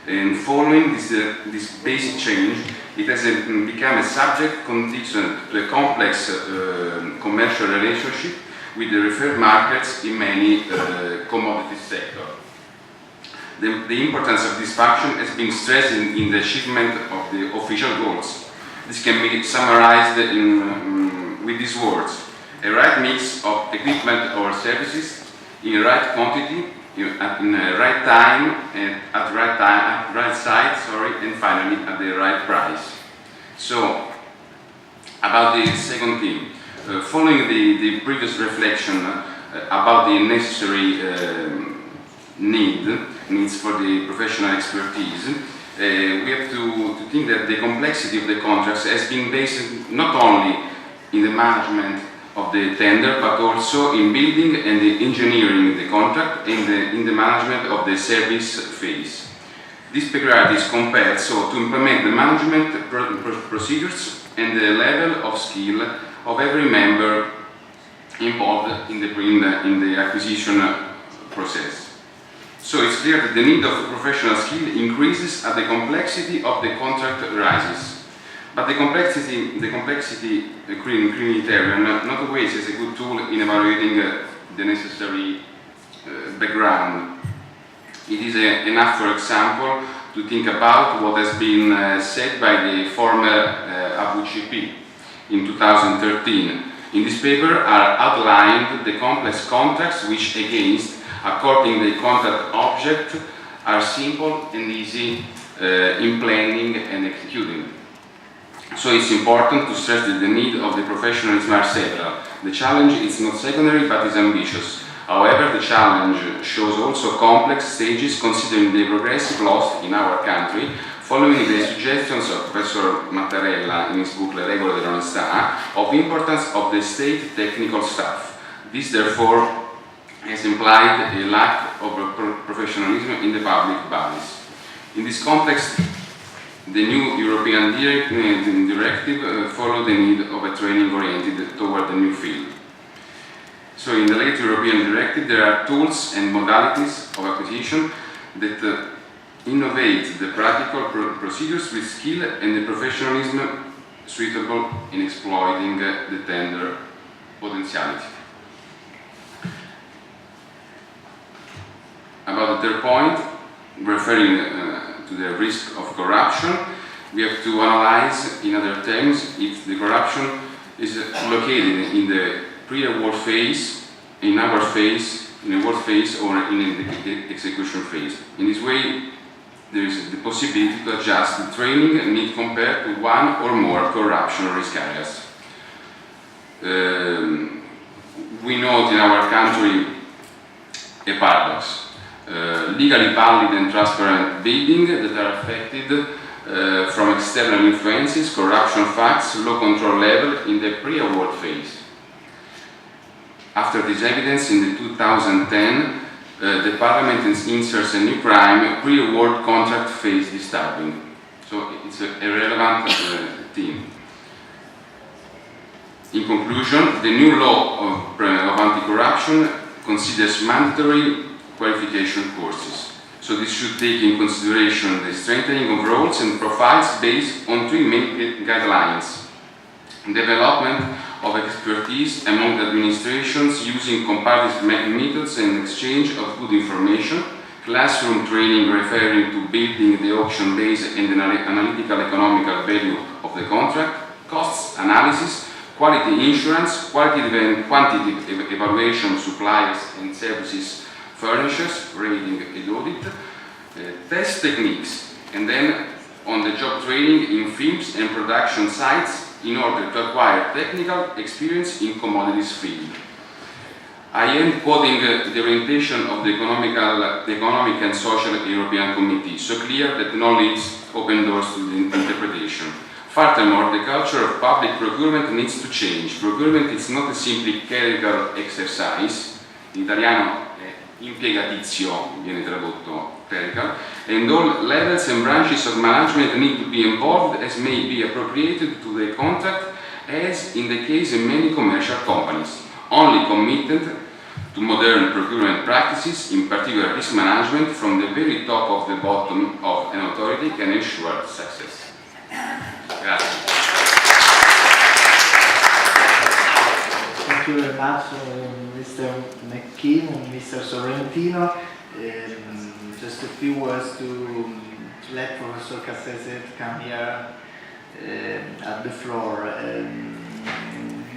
And following this basic change, it has become a subject conditioned to a complex commercial relationship with the referred markets in many commodity sectors. The importance of this function has been stressed in the achievement of the official goals. This can be summarized with these words: a right mix of equipment or services in right quantity, in the right time, and at right site, and finally at the right price. So, about the second theme, following the previous reflection about the necessary needs for the professional expertise, we have to think that the complexity of the contracts has been based not only in the management of the tender, but also in building and engineering the contract and in the management of the service phase. These peculiarities compel so to implement the management procedures and the level of skill of every member involved in the acquisition process. So it's clear that the need of professional skill increases as the complexity of the contract rises. But the complexity criterion not always is a good tool in evaluating the necessary background. It is enough, for example, to think about what has been said by the former AVCP in 2013. In this paper are outlined the complex contracts which, against, according to the contract object, are simple and easy in planning and executing. So it's important to stress that the need of the professionalism are several. The challenge is not secondary but is ambitious. However, the challenge shows also complex stages considering the progressive loss in our country following the suggestions of Professor Mattarella in his book Le regole dell'onestà of importance of the state technical staff. This therefore has implied a lack of professionalism in the public bodies. In this context, the new European directive followed the need of a training oriented toward the new field. So in the late European directive there are tools and modalities of acquisition that innovate the practical procedures with skill and the professionalism suitable in exploiting the tender potentiality. About the third point, referring to the risk of corruption, we have to analyze, in other terms, if the corruption is located in the pre-award phase, in award phase, in award phase, or in the execution phase. In this way, there is the possibility to adjust the training need compared to one or more corruption risk areas. We note in our country a paradox. Legally valid and transparent bidding that are affected from external influences, corruption facts, low control level in the pre-award phase. After this evidence, in the 2010, the Parliament inserts a new crime, pre-award contract phase disturbing. So it's a relevant theme. In conclusion, the new law of anti-corruption considers mandatory qualification courses. So this should take in consideration the strengthening of roles and profiles based on three main guidelines: development of expertise among the administrations using comparative methods and exchange of good information, classroom training referring to building the auction base and the analytical economical value of the contract, costs analysis, quality insurance, qualitative and quantitative evaluation of suppliers and services furnishers, rating and audit, test techniques, and then on-the-job training in films and production sites in order to acquire technical experience in commodities field. I am quoting the orientation of the Economic and Social European Committee, so clear that knowledge opens doors to the interpretation. Furthermore, the culture of public procurement needs to change. Procurement is not a simply clerical exercise. In italiano impiegatizio viene tradotto clerical, and all levels and branches of management need to be involved as may be appropriated to the contract as in the case of many commercial companies, only committed to modern procurement practices, in particular risk management, from the very top of the bottom of an authority can ensure success. Grazie. Thank you very much, Mr. McKean and Mr. Sorrentino. Just a few words to let Professor Cassese come here at the floor.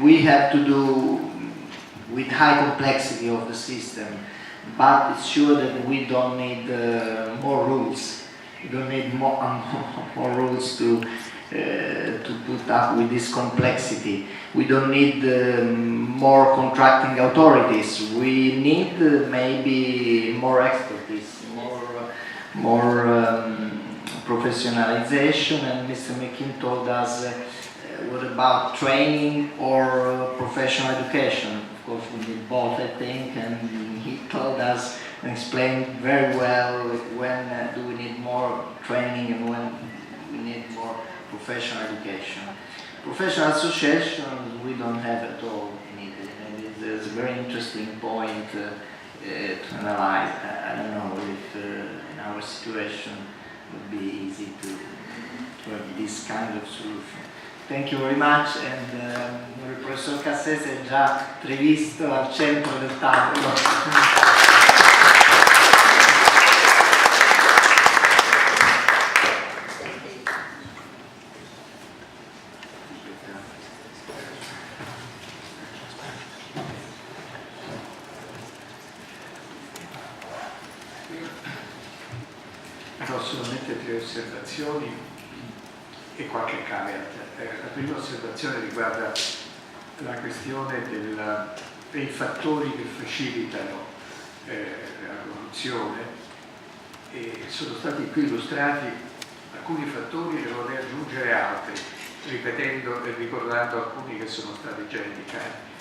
We have to do with high complexity of the system, but it's sure that we don't need more rules. We don't need more rules to put up with this complexity. We don't need more contracting authorities. We need maybe more expertise, more professionalization. And Mr. McKean told us what about training or professional education. Of course, we need both, I think, and he told us and explained very well when do we need more training and when we need more professional education. Professional associations we don't have at all in Italy, and it's a very interesting point to analyze. I don't know if in our situation it would be easy to have this kind of solution. Thank you very much, and il professor Cassese è già previsto al centro del tavolo. Ho solamente 3 osservazioni e qualche caveat. La prima osservazione riguarda la questione dei fattori che facilitano la corruzione, e sono stati qui illustrati alcuni fattori e vorrei aggiungere altri, ripetendo e ricordando alcuni che sono stati già indicati.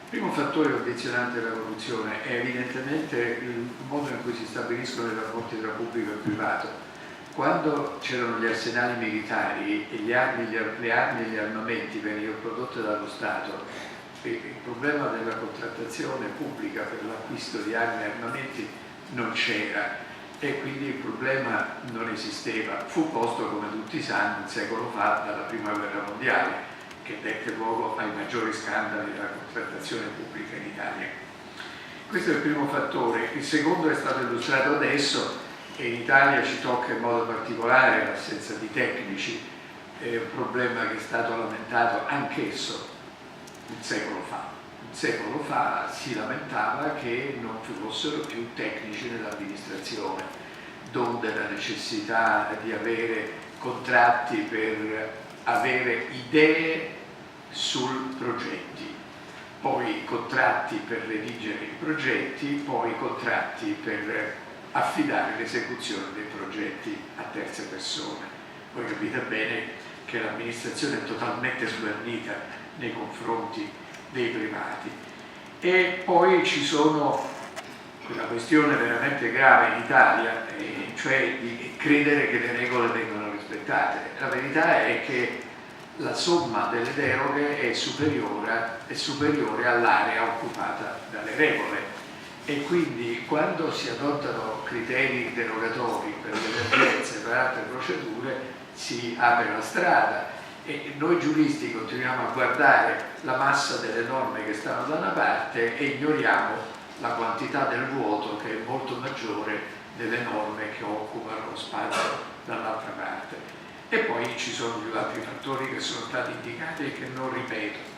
Il primo fattore condizionante della corruzione è evidentemente il modo in cui si stabiliscono i rapporti tra pubblico e privato. Quando c'erano gli arsenali militari e le armi e gli armamenti venivano prodotti dallo Stato, il problema della contrattazione pubblica per l'acquisto di armi e armamenti non c'era e quindi il problema non esisteva. Fu posto, come tutti sanno, un secolo fa dalla Prima Guerra Mondiale, che dette luogo ai maggiori scandali della contrattazione pubblica in Italia. Questo è il primo fattore. Il secondo è stato illustrato adesso, e in Italia ci tocca in modo particolare l'assenza di tecnici, è un problema che è stato lamentato anch'esso un secolo fa. Un secolo fa si lamentava che non ci fossero più tecnici nell'amministrazione, donde la necessità di avere contratti per avere idee sul progetti, poi contratti per redigere i progetti, poi contratti per affidare l'esecuzione dei progetti a terze persone. Voi capite bene che l'amministrazione è totalmente sguarnita nei confronti dei privati. E poi ci sono quella questione veramente grave in Italia, cioè di credere che le regole vengano rispettate. La verità è che la somma delle deroghe è superiore all'area occupata dalle regole. E quindi quando si adottano criteri derogatori per le emergenze e per altre procedure si apre la strada e noi giuristi continuiamo a guardare la massa delle norme che stanno da una parte e ignoriamo la quantità del vuoto che è molto maggiore delle norme che occupano lo spazio dall'altra parte. E poi ci sono gli altri fattori che sono stati indicati e che non ripeto.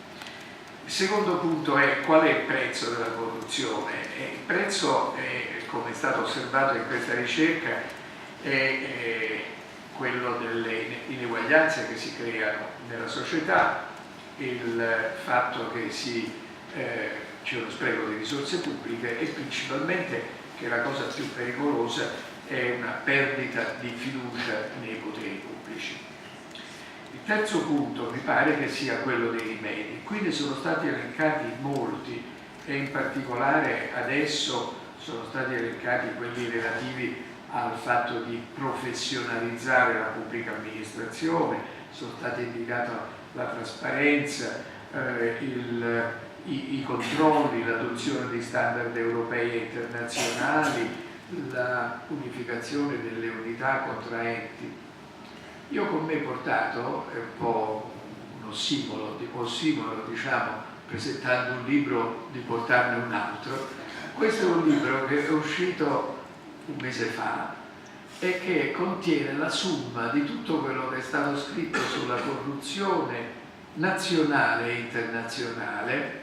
Il secondo punto è qual è il prezzo della corruzione. Il prezzo, come è stato osservato in questa ricerca, è quello delle ineguaglianze che si creano nella società, il fatto che c'è uno spreco di risorse pubbliche e principalmente che la cosa più pericolosa è una perdita di fiducia nei poteri pubblici. Il terzo punto mi pare che sia quello dei rimedi. Qui ne sono stati elencati molti e in particolare adesso sono stati elencati quelli relativi al fatto di professionalizzare la pubblica amministrazione, sono stati la trasparenza, i controlli, l'adozione di standard europei e internazionali, la unificazione delle unità contraenti. Io con me ho portato, è un po' un ossimolo, diciamo, presentando un libro di portarne un altro. Questo è un libro che è uscito un mese fa e che contiene la somma di tutto quello che è stato scritto sulla corruzione nazionale e internazionale,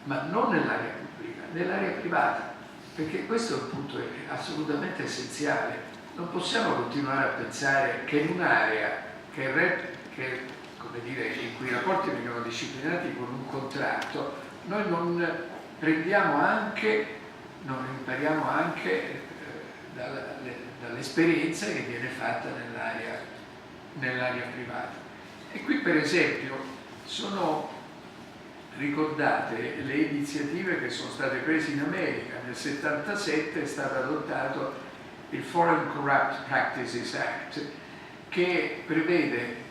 ma non nell'area pubblica, nell'area privata, perché questo è un punto assolutamente essenziale. Non possiamo continuare a pensare che in un'area come dire, in cui i rapporti vengono disciplinati con un contratto, noi non prendiamo anche, non impariamo anche dall'esperienza che viene fatta nell'area privata. E qui per esempio sono ricordate le iniziative che sono state prese in America. Nel 1977 è stato adottato il Foreign Corrupt Practices Act, che prevede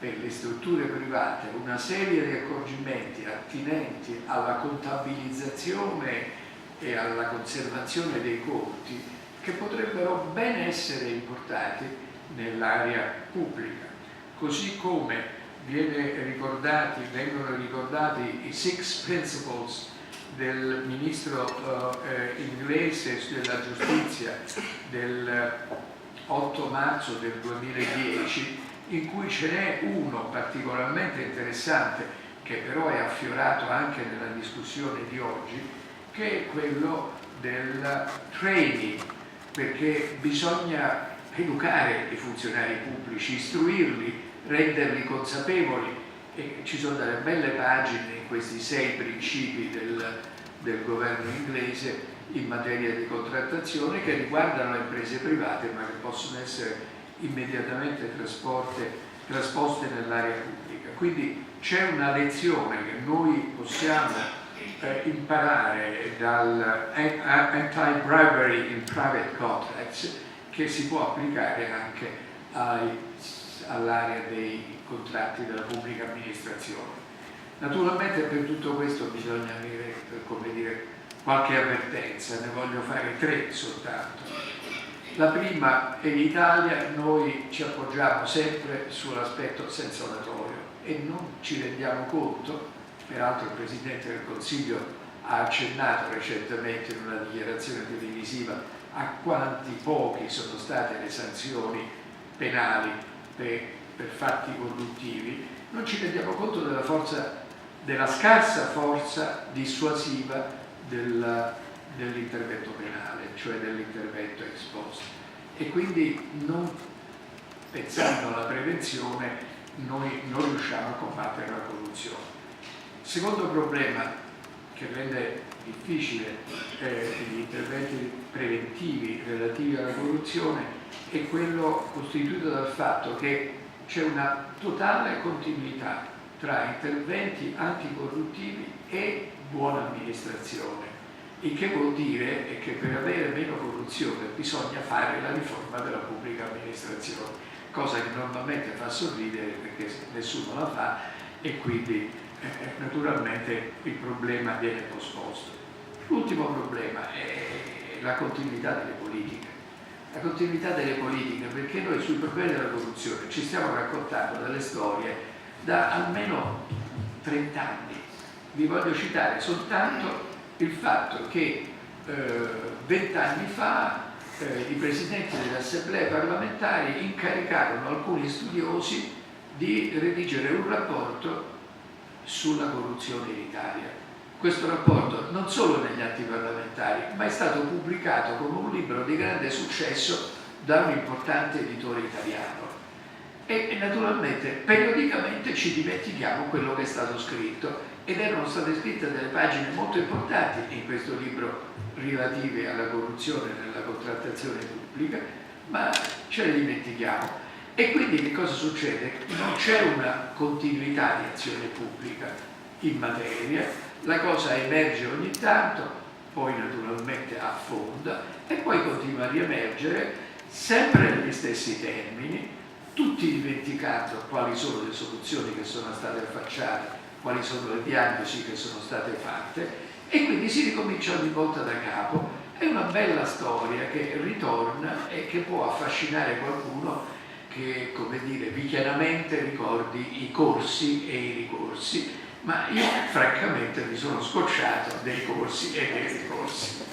per le strutture private una serie di accorgimenti attinenti alla contabilizzazione e alla conservazione dei conti che potrebbero ben essere importati nell'area pubblica. Così come vengono ricordati i 6 principles del ministro inglese della giustizia del 8 marzo del 2010, in cui ce n'è uno particolarmente interessante che però è affiorato anche nella discussione di oggi, che è quello del training, perché bisogna educare i funzionari pubblici, istruirli, renderli consapevoli, e ci sono delle belle pagine in questi 6 principi del governo inglese in materia di contrattazione che riguardano le imprese private ma che possono essere immediatamente trasposte nell'area pubblica. Quindi c'è una lezione che noi possiamo imparare dal anti-bribery in private contracts che si può applicare anche all'area dei contratti della pubblica amministrazione. Naturalmente per tutto questo bisogna avere, come dire, qualche avvertenza, ne voglio fare 3 soltanto. La prima è in Italia noi ci appoggiamo sempre sull'aspetto sanzionatorio e non ci rendiamo conto, peraltro il Presidente del Consiglio ha accennato recentemente in una dichiarazione televisiva a quanti pochi sono state le sanzioni penali per fatti corruttivi, non ci rendiamo conto della scarsa forza dissuasiva dell'intervento penale, cioè dell'intervento ex post. E quindi pensando alla prevenzione noi non riusciamo a combattere la corruzione. Secondo problema che rende difficile gli interventi preventivi relativi alla corruzione è quello costituito dal fatto che c'è una totale continuità tra interventi anticorruttivi e buona amministrazione, il che vuol dire che per avere meno corruzione bisogna fare la riforma della pubblica amministrazione, cosa che normalmente fa sorridere perché nessuno la fa e quindi naturalmente il problema viene posposto. L'ultimo problema è la continuità delle politiche. La continuità delle politiche, perché noi sui problemi della corruzione ci stiamo raccontando delle storie da almeno 30 anni. Vi voglio citare soltanto il fatto che 20 anni fa i presidenti delle assemblee parlamentari incaricarono alcuni studiosi di redigere un rapporto sulla corruzione in Italia. Questo rapporto non solo negli atti parlamentari, ma è stato pubblicato come un libro di grande successo da un importante editore italiano. E naturalmente periodicamente ci dimentichiamo quello che è stato scritto ed erano state scritte delle pagine molto importanti in questo libro relative alla corruzione nella contrattazione pubblica, ma ce le dimentichiamo. E quindi che cosa succede? Non c'è una continuità di azione pubblica in materia, la cosa emerge ogni tanto, poi naturalmente affonda e poi continua a riemergere sempre negli stessi termini, tutti dimenticato quali sono le soluzioni che sono state affacciate, quali sono le diagnosi che sono state fatte, e quindi si ricomincia ogni volta da capo. È una bella storia che ritorna e che può affascinare qualcuno che, come dire, vichianamente ricordi i corsi e i ricorsi, ma io francamente mi sono scocciato dei corsi e dei ricorsi.